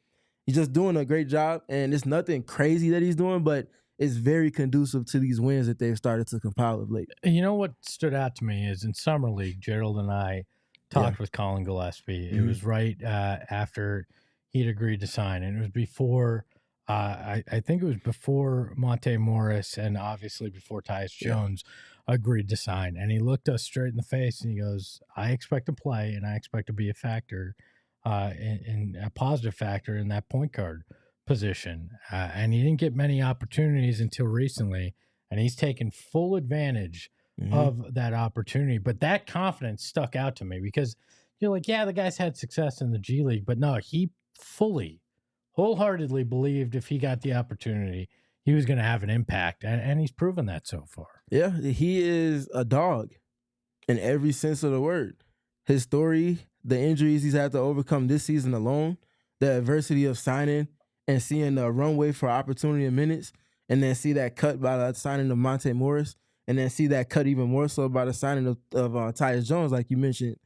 He's just doing a great job, and it's nothing crazy that he's doing, but it's very conducive to these wins that they've started to compile of late. And you know what stood out to me is in Summer League, Gerald and I talked with Colin Gillespie. It was right after he'd agreed to sign, and it was before, I think it was before Monte Morris and obviously before Tyus Jones agreed to sign. And he looked us straight in the face and he goes, I expect to play and I expect to be a factor, in a positive factor in that point guard position. And he didn't get many opportunities until recently, and he's taken full advantage of that opportunity. But that confidence stuck out to me because you're like, yeah, the guy's had success in the G League, but no, he wholeheartedly believed if he got the opportunity, he was going to have an impact, and he's proven that so far. Yeah, he is a dog in every sense of the word. His story, the injuries he's had to overcome this season alone, the adversity of signing and seeing the runway for opportunity in minutes, and then see that cut by the signing of Monte Morris, and then see that cut even more so by the signing of Tyus Jones, like you mentioned.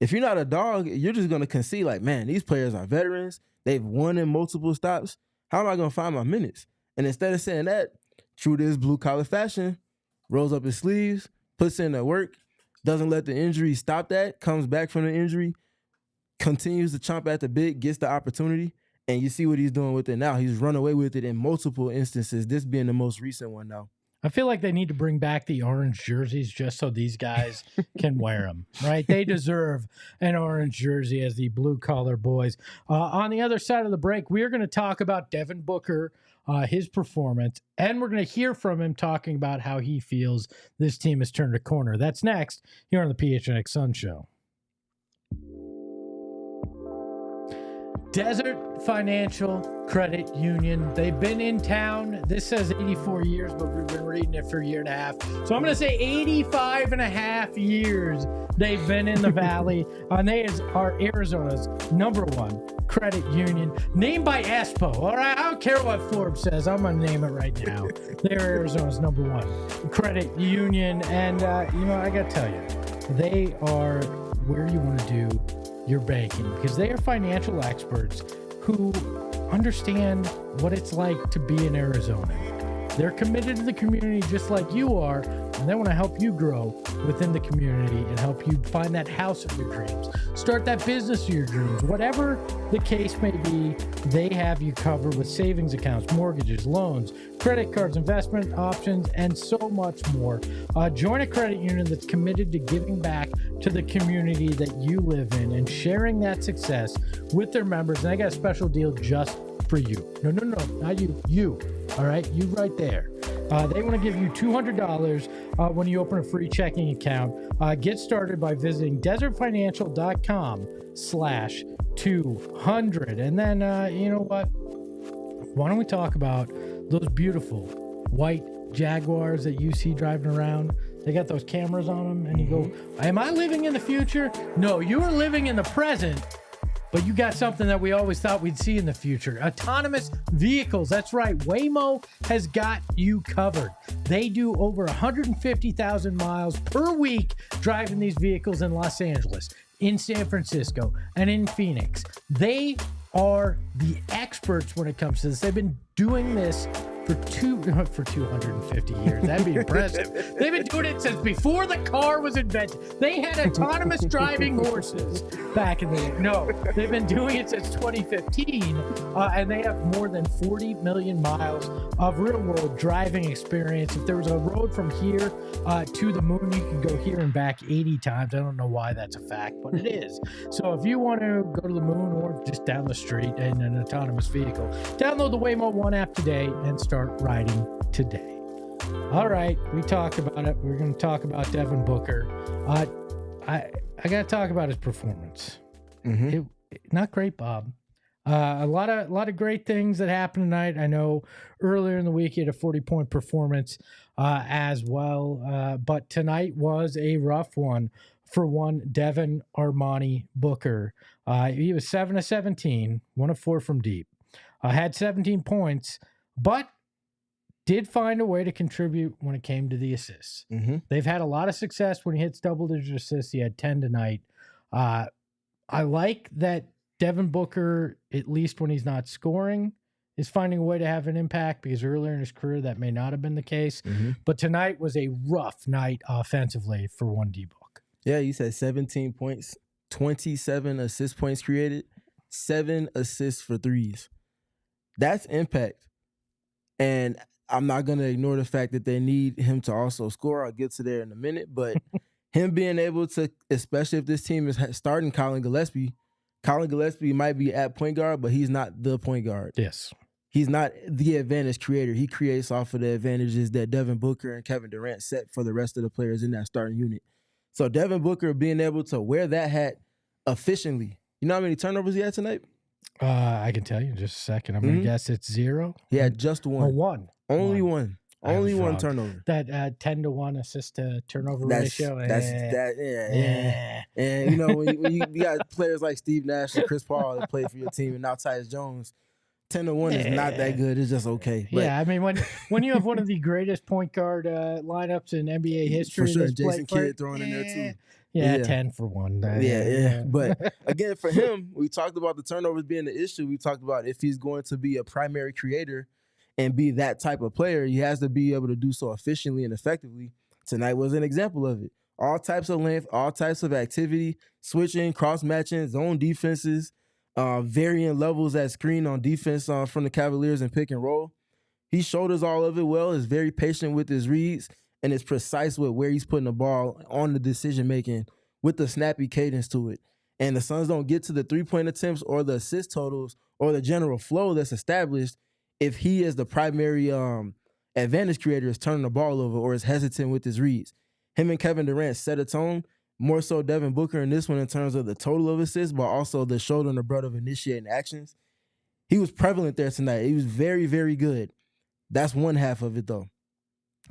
If you're not a dog, you're just going to concede like, man, these players are veterans. They've won in multiple stops. How am I going to find my minutes? And instead of saying that, true to his blue-collar fashion, rolls up his sleeves, puts in the work, doesn't let the injury stop that, comes back from the injury, continues to chomp at the bit, gets the opportunity, and you see what he's doing with it now. He's run away with it in multiple instances, this being the most recent one now. I feel like they need to bring back the orange jerseys just so these guys can wear them, right? They deserve an orange jersey as the blue-collar boys. On the other side of the break, we are going to talk about Devin Booker, his performance, and we're going to hear from him talking about how he feels this team has turned a corner. That's next here on the PHNX Sun Show. Desert Financial Credit Union. They've been in town. This says 84 years, but we've been reading it for a year and a half. So I'm going to say 85 and a half years they've been in the Valley. And they are Arizona's #1 credit union, named by Espo. All right, I don't care what Forbes says. I'm going to name it right now. They're Arizona's #1 credit union. And, I got to tell you, they are where you want to do your banking, because they are financial experts who understand what it's like to be in Arizona. They're committed to the community just like you are, and they want to help you grow within the community and help you find that house of your dreams, start that business of your dreams. Whatever the case may be, they have you covered with savings accounts, mortgages, loans, credit cards, investment options, and so much more. Join a credit union that's committed to giving back to the community that you live in and sharing that success with their members. And I got a special deal just for you. No, not you. You. All right, you right there. They want to give you $200 when you open a free checking account. Get started by visiting desertfinancial.com/200. And then, you know what? Why don't we talk about those beautiful white Jaguars that you see driving around? They got those cameras on them, and you go, am I living in the future? No, you are living in the present. But you got something that we always thought we'd see in the future. Autonomous vehicles. That's right. Waymo has got you covered. They do over 150,000 miles per week driving these vehicles in Los Angeles, in San Francisco, and in Phoenix. They are the experts when it comes to this. They've been doing this for 250 years. That'd be impressive. They've been doing it since before the car was invented. They had autonomous driving horses back in the day. No, they've been doing it since 2015, and they have more than 40 million miles of real-world driving experience. If there was a road from here to the moon, you could go here and back 80 times. I don't know why that's a fact, but it is. So if you want to go to the moon or just down the street in an autonomous vehicle, download the Waymo One app today and start riding today. All right, we talked about it. We're going to talk about Devin Booker. I got to talk about his performance. Not great, Bob. A lot of great things that happened tonight. I know earlier in the week he had a 40-point performance as well, but tonight was a rough one for one Devin Armani Booker. He was 7 of 17, 1 of 4 from deep. Had 17 points, but did find a way to contribute when it came to the assists. They've had a lot of success when he hits double-digit assists. He had 10 tonight. I like that Devin Booker, at least when he's not scoring, is finding a way to have an impact, because earlier in his career that may not have been the case. But tonight was a rough night offensively for one D-Book. Yeah, you said 17 points, 27 assist points created, 7 assists for threes. That's impact. And I'm not going to ignore the fact that they need him to also score. I'll get to there in a minute. But him being able to, especially if this team is starting Colin Gillespie might be at point guard, but he's not the point guard. Yes. He's not the advantage creator. He creates off of the advantages that Devin Booker and Kevin Durant set for the rest of the players in that starting unit. So Devin Booker being able to wear that hat efficiently. You know how many turnovers he had tonight? I can tell you in just a second. I'm going to guess it's 0. He had just one. Oh, one. Only one. Only one turnover. That 10-to-1 assist to turnover ratio. Yeah. And, you know, when you got players like Steve Nash and Chris Paul that play for your team, and now Tyus Jones, 10-to-1 is not that good. It's just okay. But, yeah, I mean, when you have one of the greatest point guard lineups in NBA history. For sure. Jason Kidd throwing in there, too. Yeah, 10 for 1. Yeah. But, again, for him, we talked about the turnovers being the issue. We talked about if he's going to be a primary creator and be that type of player, he has to be able to do so efficiently and effectively. Tonight was an example of it. All types of length, all types of activity, switching, cross-matching, zone defenses, varying levels at screen on defense from the Cavaliers and pick and roll. He showed us all of it well, is very patient with his reads, and is precise with where he's putting the ball on the decision-making with the snappy cadence to it. And the Suns don't get to the three-point attempts or the assist totals or the general flow that's established if he is the primary advantage creator is turning the ball over or is hesitant with his reads. Him and Kevin Durant set a tone more so Devin Booker in this one in terms of the total of assists, but also the shoulder and the brunt of initiating actions. He was prevalent there tonight. He was very, very good. That's one half of it, though.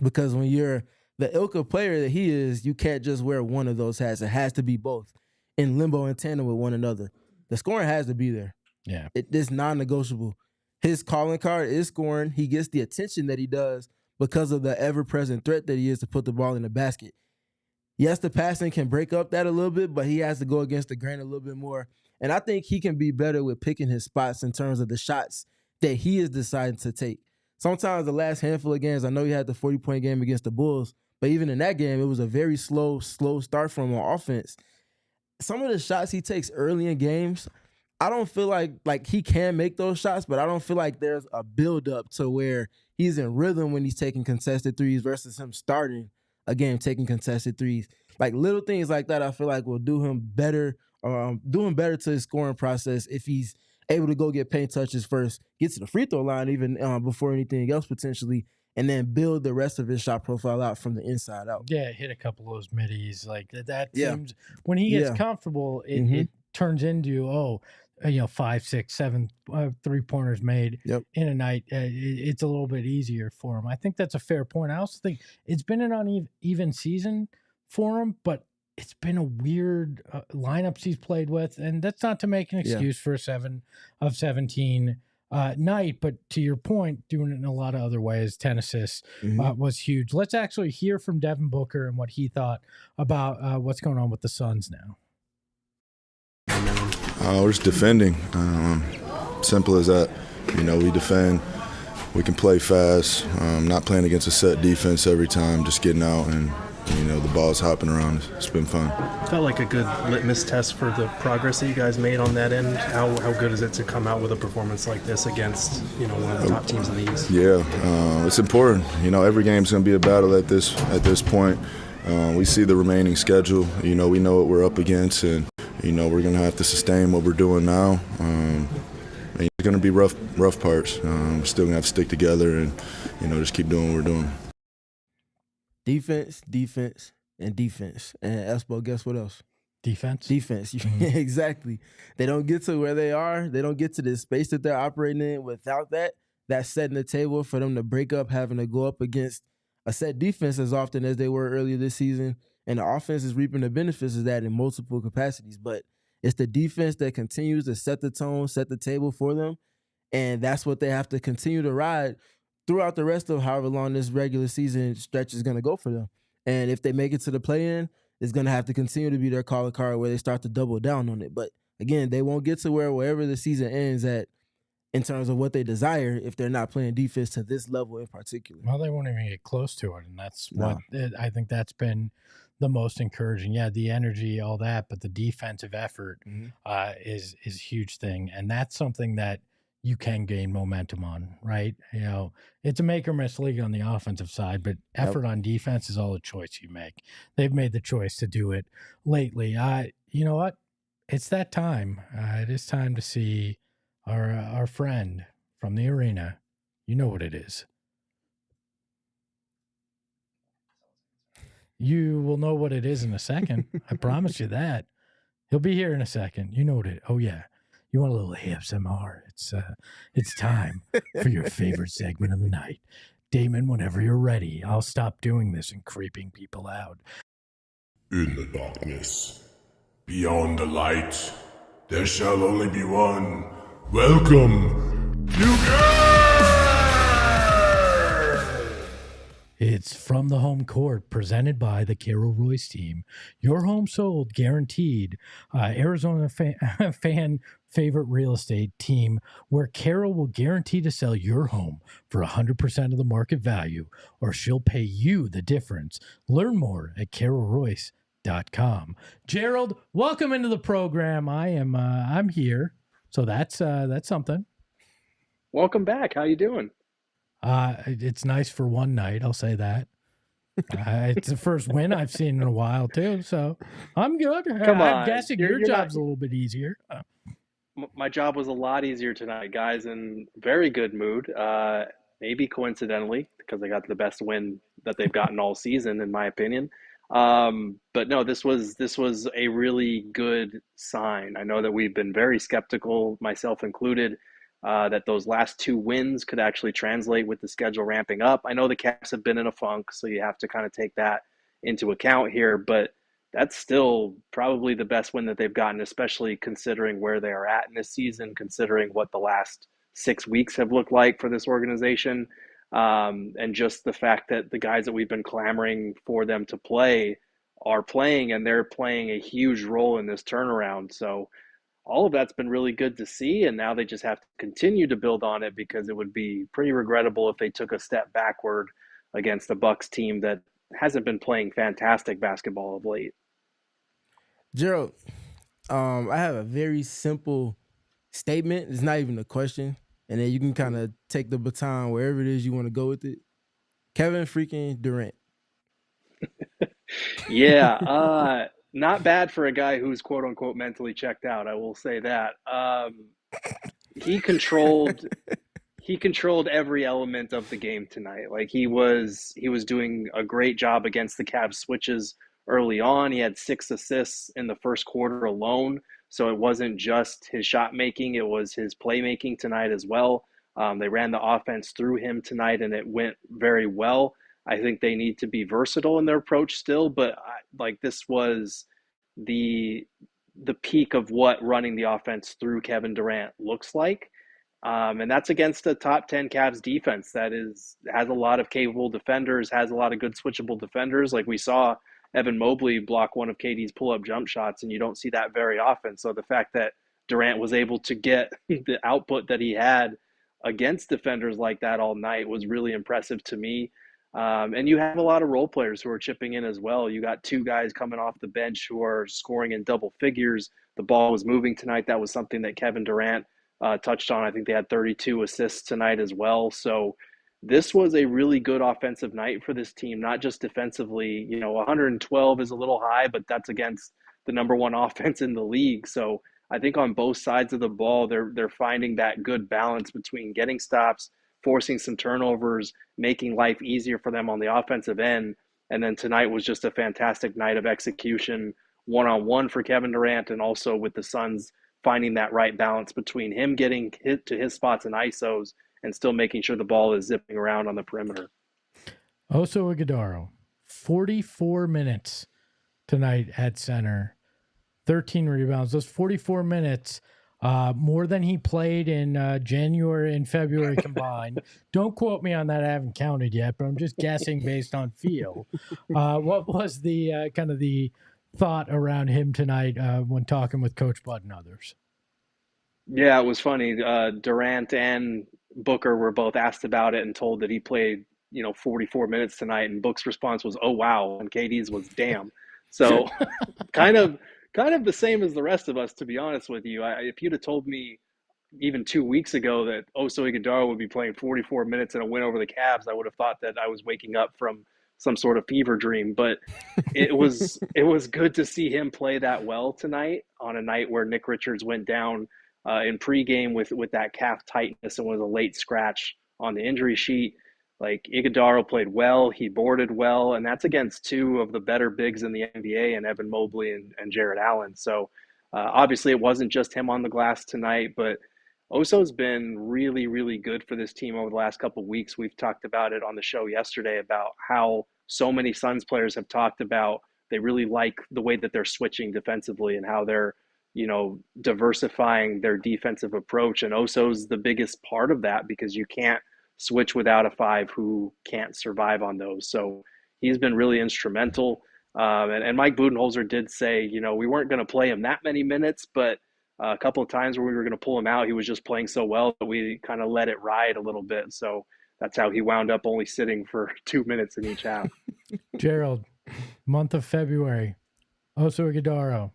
Because when you're the ilk of player that he is, you can't just wear one of those hats. It has to be both in limbo and tandem with one another. The scoring has to be there. Yeah. It's non-negotiable. His calling card is scoring. He gets the attention that he does because of the ever-present threat that he is to put the ball in the basket. Yes, the passing can break up that a little bit, but he has to go against the grain a little bit more. And I think he can be better with picking his spots in terms of the shots that he is deciding to take. Sometimes the last handful of games, I know he had the 40-point game against the Bulls, but even in that game, it was a very slow start from on offense. Some of the shots he takes early in games, I don't feel like he can make those shots, but I don't feel like there's a buildup to where he's in rhythm when he's taking contested threes versus him starting a game taking contested threes. Like little things like that, I feel like will do him better to his scoring process if he's able to go get paint touches first, get to the free throw line even before anything else potentially, and then build the rest of his shot profile out from the inside out. Yeah, hit a couple of those middies. Like that seems, when he gets comfortable, it turns into, 5, 6, 7 3-pointers made in a night. It's a little bit easier for him. I think that's a fair point. I also think it's been an uneven season for him, but it's been a weird lineups he's played with, and that's not to make an excuse for a 7 of 17 night, but to your point, doing it in a lot of other ways. 10 assists was huge. Let's actually hear from Devin Booker and what he thought about what's going on with the Suns now. We're just defending. Simple as that. We defend. We can play fast. Not playing against a set defense every time. Just getting out and the ball's hopping around. It's been fun. Felt like a good litmus test for the progress that you guys made on that end. How good is it to come out with a performance like this against one of the top teams in the East? Yeah, it's important. Every game's going to be a battle at this point. We see the remaining schedule. We know what we're up against, and we're going to have to sustain what we're doing now. It's going to be rough parts. We're still going to have to stick together and just keep doing what we're doing. Defense, and defense. And Espo, guess what else? Defense. Exactly. They don't get to where they are. They don't get to the space that they're operating in without that. That's setting the table for them to break up, having to go up against a set defense as often as they were earlier this season. And the offense is reaping the benefits of that in multiple capacities. But it's the defense that continues to set the tone, set the table for them. And that's what they have to continue to ride throughout the rest of however long this regular season stretch is going to go for them. And if they make it to the play-in, it's going to have to continue to be their calling card where they start to double down on it. But again, they won't get to wherever the season ends at in terms of what they desire if they're not playing defense to this level in particular. Well, they won't even get close to it, and that's what I think that's been the most encouraging. Yeah, the energy, all that, but the defensive effort is a huge thing, and that's something that you can gain momentum on, right? It's a make or miss league on the offensive side, but effort on defense is all a choice you make. They've made the choice to do it lately. You know what? It's that time. It is time to see our friend from the arena. You know what it is. You will know what it is in a second. I promise you that. He'll be here in a second. You know what it. Oh yeah. You want a little ASMR? It's time for your favorite segment of the night. Damon, whenever you're ready, I'll stop doing this and creeping people out. In the darkness, beyond the light, there shall only be one. Welcome, you It's From the Home Court, presented by the Carol Royse Team. Your home sold, guaranteed. Arizona fan favorite real estate team where Carol will guarantee to sell your home for 100% of the market value, or she'll pay you the difference. Learn more at carolroyse.com. Gerald, welcome into the program. I'm here, so that's something. Welcome back. How you doing? It's nice for one night, I'll say that. It's the first win I've seen in a while too, so I'm good. Come on. I'm guessing your job's a little bit easier. My job was a lot easier tonight, guys. In very good mood. Maybe coincidentally, because I got the best win that they've gotten all season, in my opinion. But no, this was a really good sign. I know that we've been very skeptical, myself included, that those last two wins could actually translate with the schedule ramping up. I know the Caps have been in a funk, so you have to kind of take that into account here, but that's still probably the best win that they've gotten, especially considering where they are at in this season, considering what the last 6 weeks have looked like for this organization. And just the fact that the guys that we've been clamoring for them to play are playing, and they're playing a huge role in this turnaround. So all of that's been really good to see, and now they just have to continue to build on it, because it would be pretty regrettable if they took a step backward against a Bucks team that hasn't been playing fantastic basketball of late. Gerald, I have a very simple statement. It's not even a question. And then you can kind of take the baton wherever it is you want to go with it. Kevin freaking Durant. Yeah, not bad for a guy who's quote unquote mentally checked out. I will say that. He controlled every element of the game tonight. Like he was doing a great job against the Cavs switches early on. He had 6 assists in the first quarter alone. So it wasn't just his shot making, it was his playmaking tonight as well. They ran the offense through him tonight, and it went very well. I think they need to be versatile in their approach still, but this was the peak of what running the offense through Kevin Durant looks like. And that's against a top 10 Cavs defense that has a lot of capable defenders, has a lot of good switchable defenders. Like we saw Evan Mobley block one of KD's pull-up jump shots, and you don't see that very often. So the fact that Durant was able to get the output that he had against defenders like that all night was really impressive to me. And you have a lot of role players who are chipping in as well. You got 2 guys coming off the bench who are scoring in double figures. The ball was moving tonight. That was something that Kevin Durant touched on. I think they had 32 assists tonight as well. So this was a really good offensive night for this team, not just defensively. 112 is a little high, but that's against the number 1 offense in the league. So I think on both sides of the ball, they're finding that good balance between getting stops, forcing some turnovers, making life easier for them on the offensive end. And then tonight was just a fantastic night of execution, one-on-one for Kevin Durant, and also with the Suns finding that right balance between him getting hit to his spots and ISOs and still making sure the ball is zipping around on the perimeter. Oso Ighodaro, 44 minutes tonight at center, 13 rebounds. Those 44 minutes, more than he played in January and February combined. Don't quote me on that. I haven't counted yet, but I'm just guessing based on feel. What was the kind of the thought around him tonight when talking with Coach Bud and others? Yeah, it was funny. Durant and Booker were both asked about it and told that he played, 44 minutes tonight. And Book's response was, "Oh, wow." And KD's was, "Damn." So kind of the same as the rest of us, to be honest with you. If you'd have told me even 2 weeks ago that Oso Ighodaro would be playing 44 minutes in a win over the Cavs, I would have thought that I was waking up from some sort of fever dream. But it was good to see him play that well tonight on a night where Nick Richards went down in pregame with that calf tightness and was a late scratch on the injury sheet. Like, Ighodaro played well, he boarded well, and that's against 2 of the better bigs in the NBA, and Evan Mobley and Jared Allen. So obviously it wasn't just him on the glass tonight, but Oso's been really, really good for this team over the last couple of weeks. We've talked about it on the show yesterday about how so many Suns players have talked about they really like the way that they're switching defensively and how they're diversifying their defensive approach. And Oso's the biggest part of that, because you can't switch without a 5 who can't survive on those. So he's been really instrumental. And Mike Budenholzer did say, we weren't going to play him that many minutes, but a couple of times where we were going to pull him out, he was just playing so well that we kind of let it ride a little bit. So that's how he wound up only sitting for 2 minutes in each half. Gerald, month of February, Oso Ighodaro,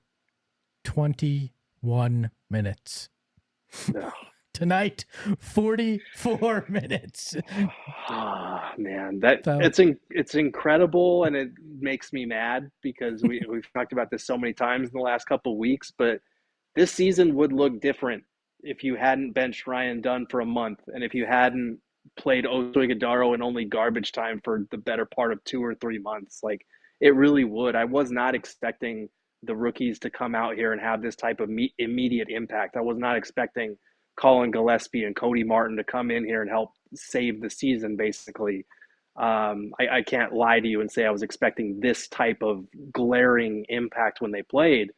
21 minutes. No. Tonight, 44 minutes. Man, it's incredible, and it makes me mad because we've talked about this so many times in the last couple of weeks, but this season would look different if you hadn't benched Ryan Dunn for a month, and if you hadn't played Oso Ighodaro in only garbage time for the better part of 2 or 3 months. Like, It really would. I was not expecting the rookies to come out here and have this type of immediate impact. I was not expecting Colin Gillespie and Cody Martin to come in here and help save the season, basically. I can't lie to you and say I was expecting this type of glaring impact when they played,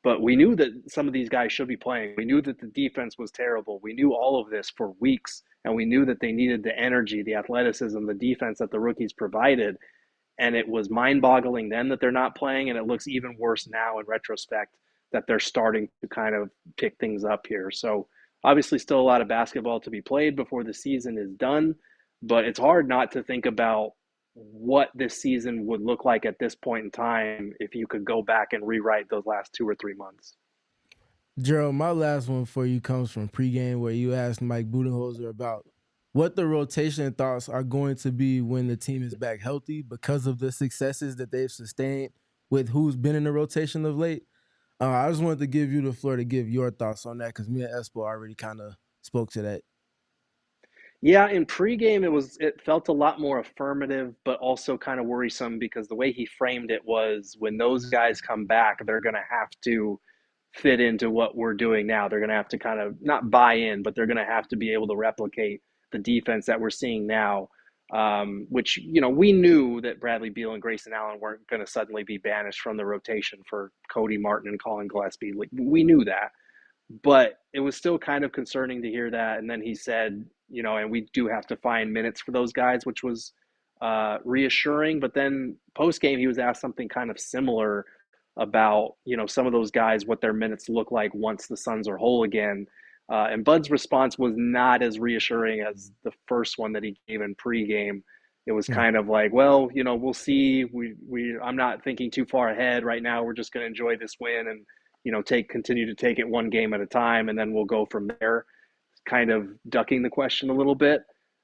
but we knew that some of these guys should be playing. We knew that the defense was terrible. We knew all of this for weeks, and we knew that they needed the energy, the athleticism, the defense that the rookies provided. And it was mind-boggling then that they're not playing, and it looks even worse now in retrospect that they're starting to kind of pick things up here. So obviously still a lot of basketball to be played before the season is done, but it's hard not to think about what this season would look like at this point in time if you could go back and rewrite those last 2 or 3 months. Gerald, my last one for you comes from pregame, where you asked Mike Budenholzer about what the rotation thoughts are going to be when the team is back healthy because of the successes that they've sustained with who's been in the rotation of late. I just wanted to give you the floor to give your thoughts on that, because me and Espo already kind of spoke to that. Yeah, in pregame it felt a lot more affirmative, but also kind of worrisome, because the way he framed it was, when those guys come back, they're going to have to fit into what we're doing now. They're going to have to kind of not buy in, but they're going to have to be able to replicate the defense that we're seeing now, which, we knew that Bradley Beal and Grayson Allen weren't going to suddenly be banished from the rotation for Cody Martin and Colin Gillespie. We knew that, but it was still kind of concerning to hear that. And then he said, and we do have to find minutes for those guys, which was reassuring. But then post-game, he was asked something kind of similar about, some of those guys, what their minutes look like once the Suns are whole again. And Bud's response was not as reassuring as the first one that he gave in pregame. It was kind of like, well, we'll see. I'm not thinking too far ahead right now. We're just going to enjoy this win and, continue to take it one game at a time, and then we'll go from there, kind of ducking the question a little bit.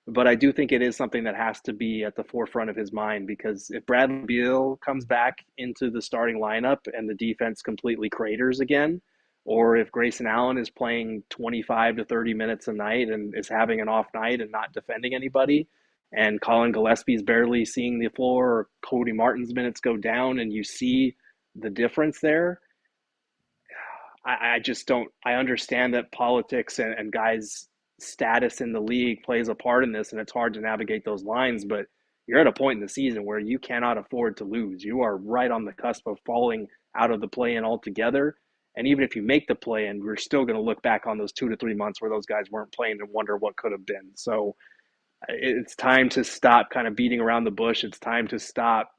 But I do think it is something that has to be at the forefront of his mind, because if Bradley Beal comes back into the starting lineup and the defense completely craters again, or if Grayson Allen is playing 25 to 30 minutes a night and is having an off night and not defending anybody, and Colin Gillespie is barely seeing the floor, or Cody Martin's minutes go down, and you see the difference there, I just don't. I understand that politics and guys' status in the league plays a part in this, and it's hard to navigate those lines, but you're at a point in the season where you cannot afford to lose. You are right on the cusp of falling out of the play-in altogether. And even if you make the play-in, we're still going to look back on those 2 to 3 months where those guys weren't playing and wonder what could have been. So it's time to stop kind of beating around the bush. It's time to stop,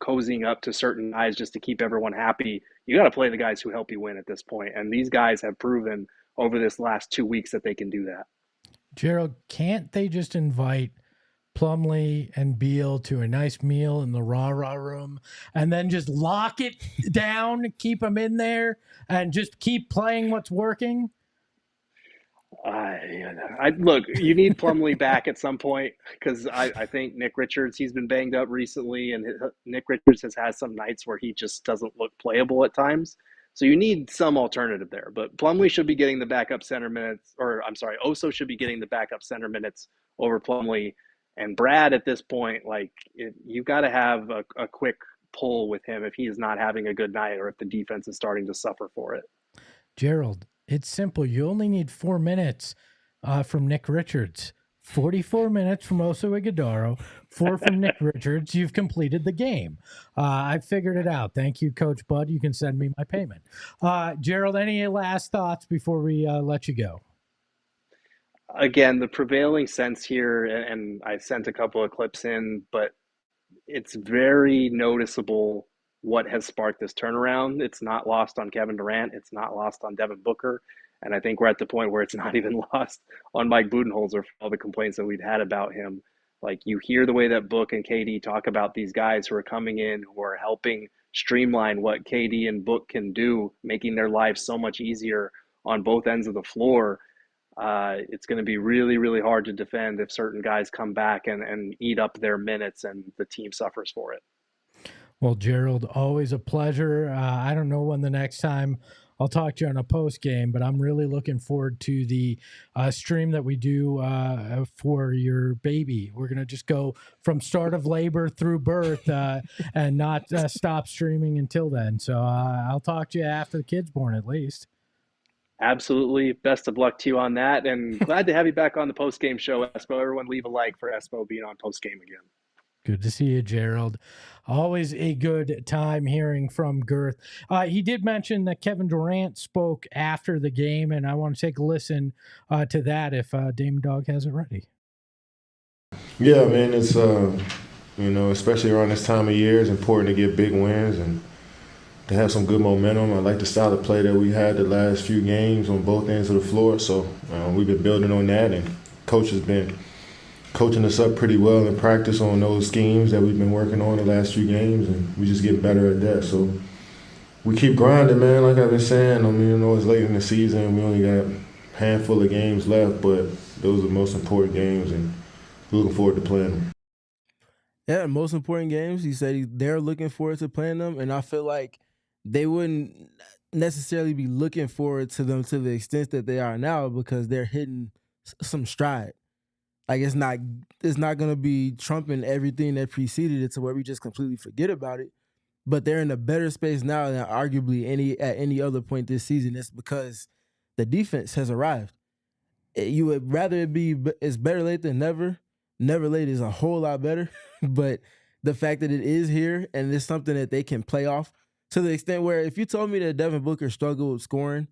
cozying up to certain guys just to keep everyone happy. You got to play the guys who help you win at this point. And these guys have proven over this last 2 weeks that they can do that. Gerald, can't they just invite Plumlee and Beal to a nice meal in the rah-rah room and then just lock it down, keep them in there, and just keep playing what's working? Look, you need Plumlee back at some point, because I think Nick Richards, he's been banged up recently, and Nick Richards has had some nights where he just doesn't look playable at times. So you need some alternative there. But Plumlee should be getting the backup center minutes, or I'm sorry, Oso should be getting the backup center minutes over Plumlee. And Brad, at this point, you've got to have a quick pull with him if he is not having a good night, or if the defense is starting to suffer for it. Gerald, it's simple. You only need 4 minutes from Nick Richards. 44 minutes from Oso Ighodaro, 4 from Nick Richards. You've completed the game. I figured it out. Thank you, Coach Bud. You can send me my payment. Gerald, any last thoughts before we let you go? Again, the prevailing sense here, and I sent a couple of clips in, but it's very noticeable what has sparked this turnaround. It's not lost on Kevin Durant. It's not lost on Devin Booker. And I think we're at the point where it's not even lost on Mike Budenholzer for all the complaints that we've had about him. You hear the way that Book and KD talk about these guys who are coming in, who are helping streamline what KD and Book can do, making their lives so much easier on both ends of the floor. It's going to be really, really hard to defend if certain guys come back and eat up their minutes and the team suffers for it. Well, Gerald, always a pleasure. I don't know when the next time I'll talk to you on a post game, but I'm really looking forward to the stream that we do for your baby. We're going to just go from start of labor through birth and not stop streaming until then. So I'll talk to you after the kid's born at least. Absolutely. Best of luck to you on that. And glad to have you back on the post-game show, Espo. Everyone leave a like for Espo being on post-game again. Good to see you, Gerald. Always a good time hearing from Girth. He did mention that Kevin Durant spoke after the game, and I want to take a listen to that if Damon Dog has it ready. Yeah, man, it's, especially around this time of year, it's important to get big wins and to have some good momentum. I like the style of play that we had the last few games on both ends of the floor, so we've been building on that, and Coach has been coaching us up pretty well in practice on those schemes that we've been working on the last few games, and we just getting better at that. So we keep grinding, man, like I've been saying. It's late in the season. We only got a handful of games left, but those are the most important games, and we're looking forward to playing them. Yeah, most important games, he said they're looking forward to playing them, and I feel like they wouldn't necessarily be looking forward to them to the extent that they are now because they're hitting some stride. Like it's not going to be trumping everything that preceded it to where we just completely forget about it. But they're in a better space now than arguably at any other point this season. It's because the defense has arrived. You would rather it's better late than never. Never late is a whole lot better. But the fact that it is here and it's something that they can play off to the extent where if you told me that Devin Booker struggled with scoring,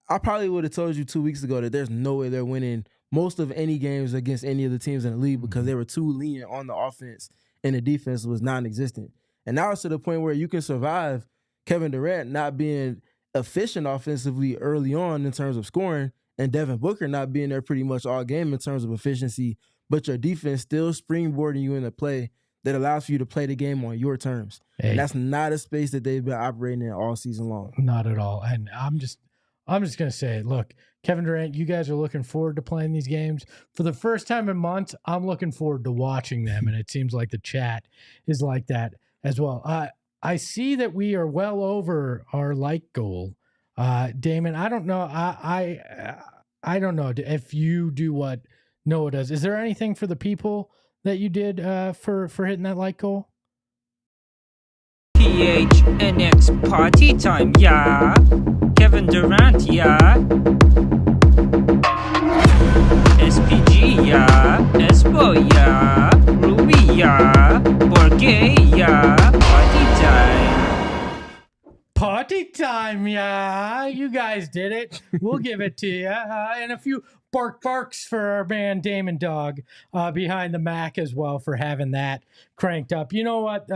I probably would have told you 2 weeks ago that there's no way they're winning most of any games against any of the teams in the league because they were too lenient on the offense and the defense was non-existent. And now it's to the point where you can survive Kevin Durant not being efficient offensively early on in terms of scoring and Devin Booker not being there pretty much all game in terms of efficiency, but your defense still springboarding you into play that allows for you to play the game on your terms. Hey. And that's not a space that they've been operating in all season long. Not at all. And I'm just going to say, look, Kevin Durant, you guys are looking forward to playing these games. For the first time in months, I'm looking forward to watching them, and it seems like the chat is like that as well. I see that we are well over our like goal. Damon, I don't know. I don't know if you do what Noah does. Is there anything for the people that you did for hitting that like goal? PHNX party time, yeah. Kevin Durant, yeah. SPG, yeah. Espo, yeah. Ruby, yeah. Bourguet, yeah. Party time. Party time, yeah. You guys did it. We'll give it to you. And a few barks for our man Damon Dog behind the Mac as well for having that cranked up. You know what?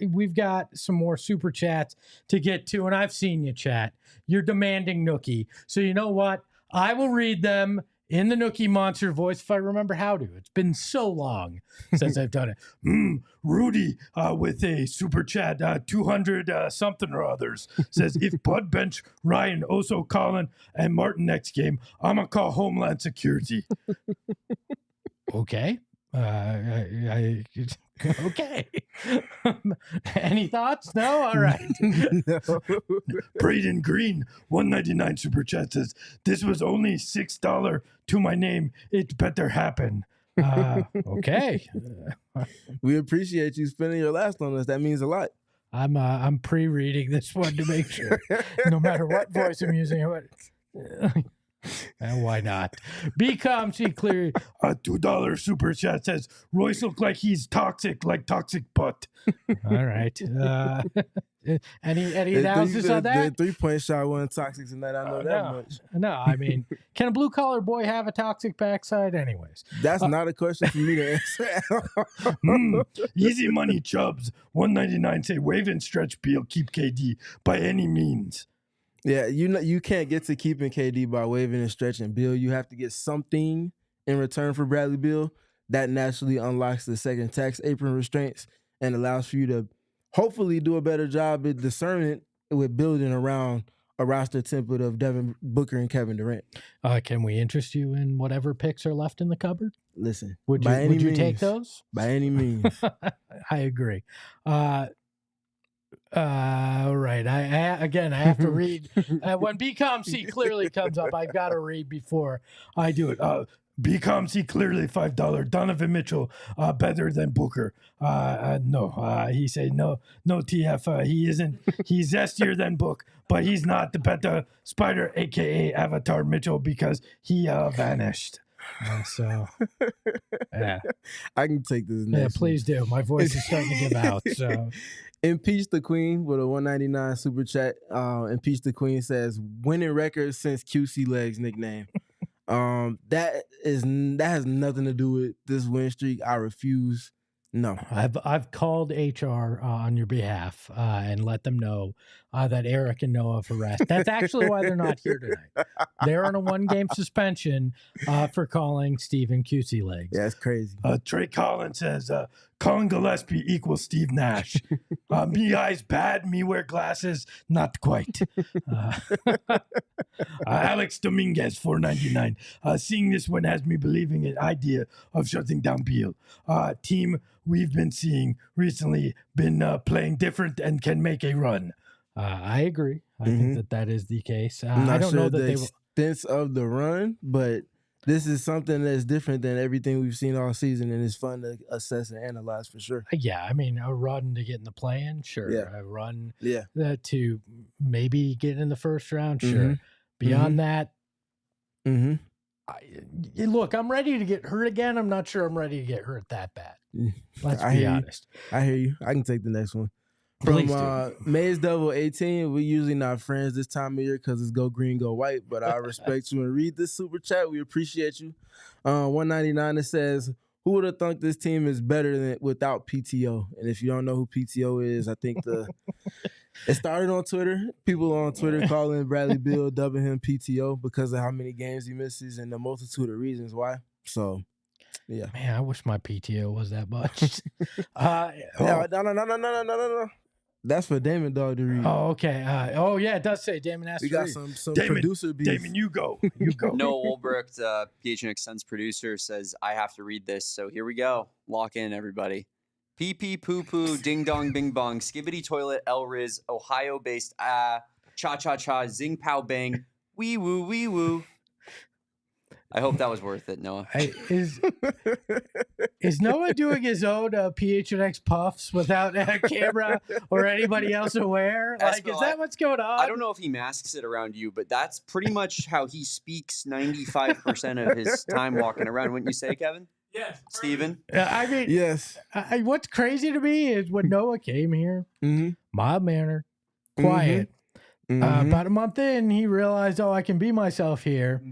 We've got some more super chats to get to, and I've seen you chat. You're demanding Nookie. So you know what? I will read them in the Nookie Monster voice if I remember how to. It's been so long since I've done it. Rudy with a super chat, 200 something or others, says, if Bud bench Ryan, Oso, Colin, and Martin next game, I'm going to call Homeland Security. Okay. Okay. Any thoughts? No? All right. No. Braden Green, 199 super chat says, this was only $6 to my name. It better happen. Okay. We appreciate you spending your last on us. That means a lot. I'm pre-reading this one to make sure, no matter what voice I'm using. And why not? BComC Cleary, a $2 super chat says, Royce look like he's toxic, like toxic butt. All right. Any analysis on that? The 3-point shot wasn't toxic tonight. I know that much. No, I mean, can a blue collar boy have a toxic backside? Anyways, that's not a question for me to answer. Easy money Chubbs 199 say wave and stretch Beal, keep KD by any means. Yeah, you can't get to keeping KD by waving and stretching Beal. You have to get something in return for Bradley Beal that naturally unlocks the second tax apron restraints and allows for you to hopefully do a better job at discernment with building around a roster template of Devin Booker and Kevin Durant. Can we interest you in whatever picks are left in the cupboard? Listen, would you take those? By any means. I agree. Right. I have to read. When BComC clearly comes up, I've got to read before I do it. BComC clearly $5. Donovan Mitchell better than Booker. No. He said no TF. He isn't. He's zestier than Book, but he's not the better Spider, aka Avatar Mitchell, because he vanished. So yeah, I can take this. Yeah, please do. My voice is starting to give out. So. Impeach the Queen with a 199 super chat. Impeach the Queen says winning record since QC Legs nickname. That has nothing to do with this win streak. I refuse. No, I've called HR on your behalf and let them know that Eric and Noah have arrested. That's actually why they're not here tonight. They're on a 1-game suspension for calling Steven QC Legs. Yeah, that's crazy. Trey Collins says Colin Gillespie equals Steve Nash. Me eyes bad, me wear glasses, not quite. Alex Dominguez, $4.99. Seeing this one has me believing an idea of shutting down Beal. Team we've been seeing recently been playing different and can make a run. I agree. I think that is the case. I don't know that the extent of the run, but this is something that's different than everything we've seen all season, and it's fun to assess and analyze for sure. Yeah, I mean, a run to get in the play-in, sure. Yeah. A run Yeah. To maybe get in the first round, sure. Beyond that, look, I'm ready to get hurt again. I'm not sure I'm ready to get hurt that bad. Let's be honest. I hear you. I can take the next one. Please From Maze Devil 18, we're usually not friends this time of year because it's go green, go white, but I respect you and read this super chat. We appreciate you. 199, it says, who would have thunk this team is better than without PTO? And if you don't know who PTO is, I think it started on Twitter. People on Twitter calling Bradley Beal, dubbing him PTO because of how many games he misses and the multitude of reasons why. So, yeah. Man, I wish my PTO was that much. No. That's for Damon Dog to read. Oh, okay. Yeah, it does say Damon has we to got read. some Damon, producer beef. Damon, you go. You go. Noah Wolbrecht, PHNX Suns producer, says, I have to read this. So here we go. Lock in, everybody. Pee pee poo poo, ding dong bing bong, skibbity toilet, El Riz, Ohio based, cha cha cha, zing pow bang, wee woo, wee woo. I hope that was worth it, Noah. Is Noah doing his own PHNX puffs without a camera or anybody else aware? Like, Espo, is that what's going on? I don't know if he masks it around you, but that's pretty much how he speaks 95% of his time walking around. Wouldn't you say, Kevin? Yes. Steven? I mean, yes. What's crazy to me is when Noah came here, mild mannered, quiet. About a month in, he realized, I can be myself here.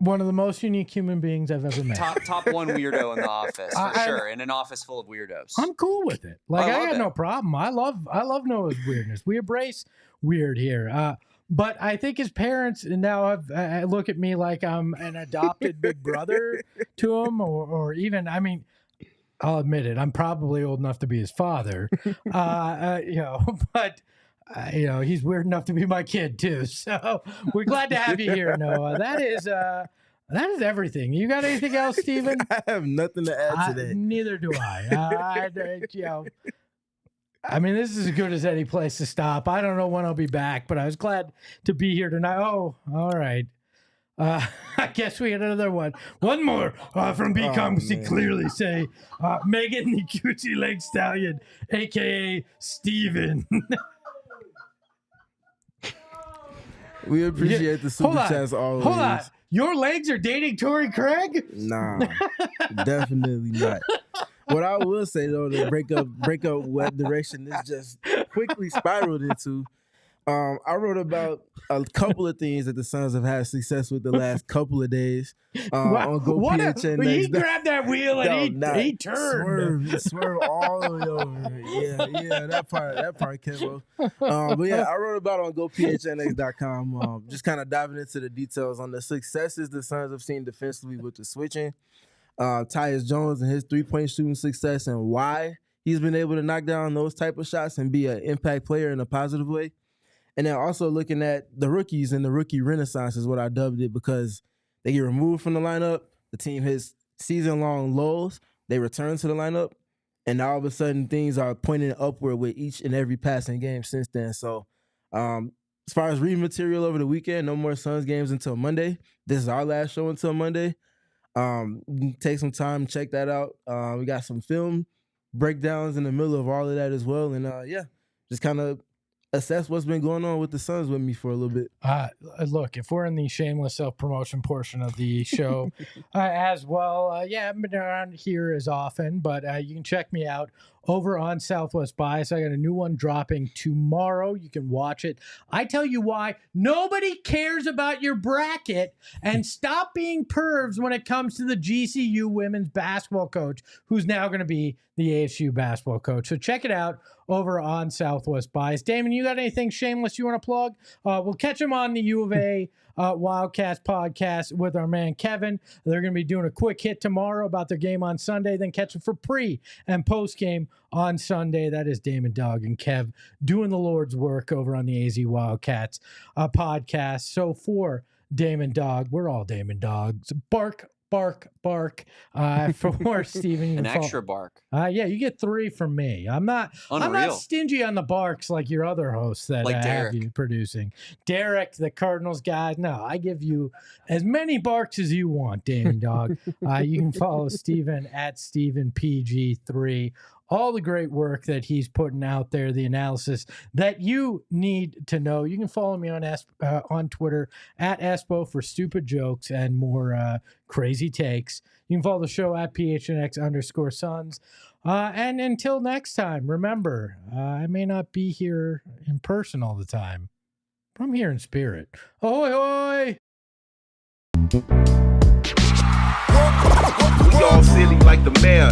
One of the most unique human beings I've ever met. Top one weirdo in the office, for sure. In an office full of weirdos. I'm cool with it. Like, I got it. no problem. I love Noah's weirdness. We embrace weird here. But I think his parents now have look at me like I'm an adopted big brother to him, or even, I mean, I'll admit it, I'm probably old enough to be his father. But he's weird enough to be my kid too. So we're glad to have you here, Noah. That is everything. You got anything else, Steven? I have nothing to add to that. Neither do I. I mean, this is as good as any place to stop. I don't know when I'll be back, but I was glad to be here tonight. Oh, all right. I guess we had another one. One more from BComC clearly say Megan the Cutie Leg Stallion, a.k.a. Steven. We appreciate the super chats always. Hold on. Your legs are dating Torrey Craig? Nah, definitely not. What I will say though, the breakup what direction this just quickly spiraled into. I wrote about a couple of things that the Suns have had success with the last couple of days. On Go PHNX. He grabbed that wheel and he turned. Swerve all the way over. Yeah, that part, Kevo. But yeah, I wrote about it on GoPHNX.com. Just kind of diving into the details on the successes the Suns have seen defensively with the switching. Tyus Jones and his three-point shooting success and why he's been able to knock down those type of shots and be an impact player in a positive way. And then also looking at the rookies and the rookie renaissance is what I dubbed it, because they get removed from the lineup. The team hits season-long lows. They return to the lineup. And all of a sudden, things are pointing upward with each and every passing game since then. So, as far as reading material over the weekend, no more Suns games until Monday. This is our last show until Monday. Take some time, check that out. We got some film breakdowns in the middle of all of that as well. And just kind of assess what's been going on with the Suns with me for a little bit. Look, if we're in the shameless self-promotion portion of the show as well, I haven't been around here as often, but you can check me out over on Southwest Bias. I got a new one dropping tomorrow. You can watch it. I tell you why. Nobody cares about your bracket, and stop being pervs when it comes to the GCU women's basketball coach, who's now going to be the ASU basketball coach. So check it out over on Southwest Bias. Damon, you got anything shameless you want to plug? We'll catch him on the U of A Wildcats podcast with our man Kevin. They're going to be doing a quick hit tomorrow about their game on Sunday, then catch it for pre and post game on Sunday. That is Damon Dog and Kev doing the Lord's work over on the AZ Wildcats podcast. So for Damon Dog, we're all Damon Dogs. Bark, bark, bark. For Steven, an extra bark. Yeah, you get 3 from me. I'm not stingy on the barks like your other hosts that like have you producing. Derek, the Cardinals guy. No, I give you as many barks as you want, Damon Dog. You can follow Steven at StevenPG3. All the great work that he's putting out there, the analysis that you need to know. You can follow me on Twitter at Espo for stupid jokes and more crazy takes. You can follow the show at PHNX_Suns. And until next time, remember, I may not be here in person all the time, but I'm here in spirit. Ahoy, hoy! We all silly like the mayor.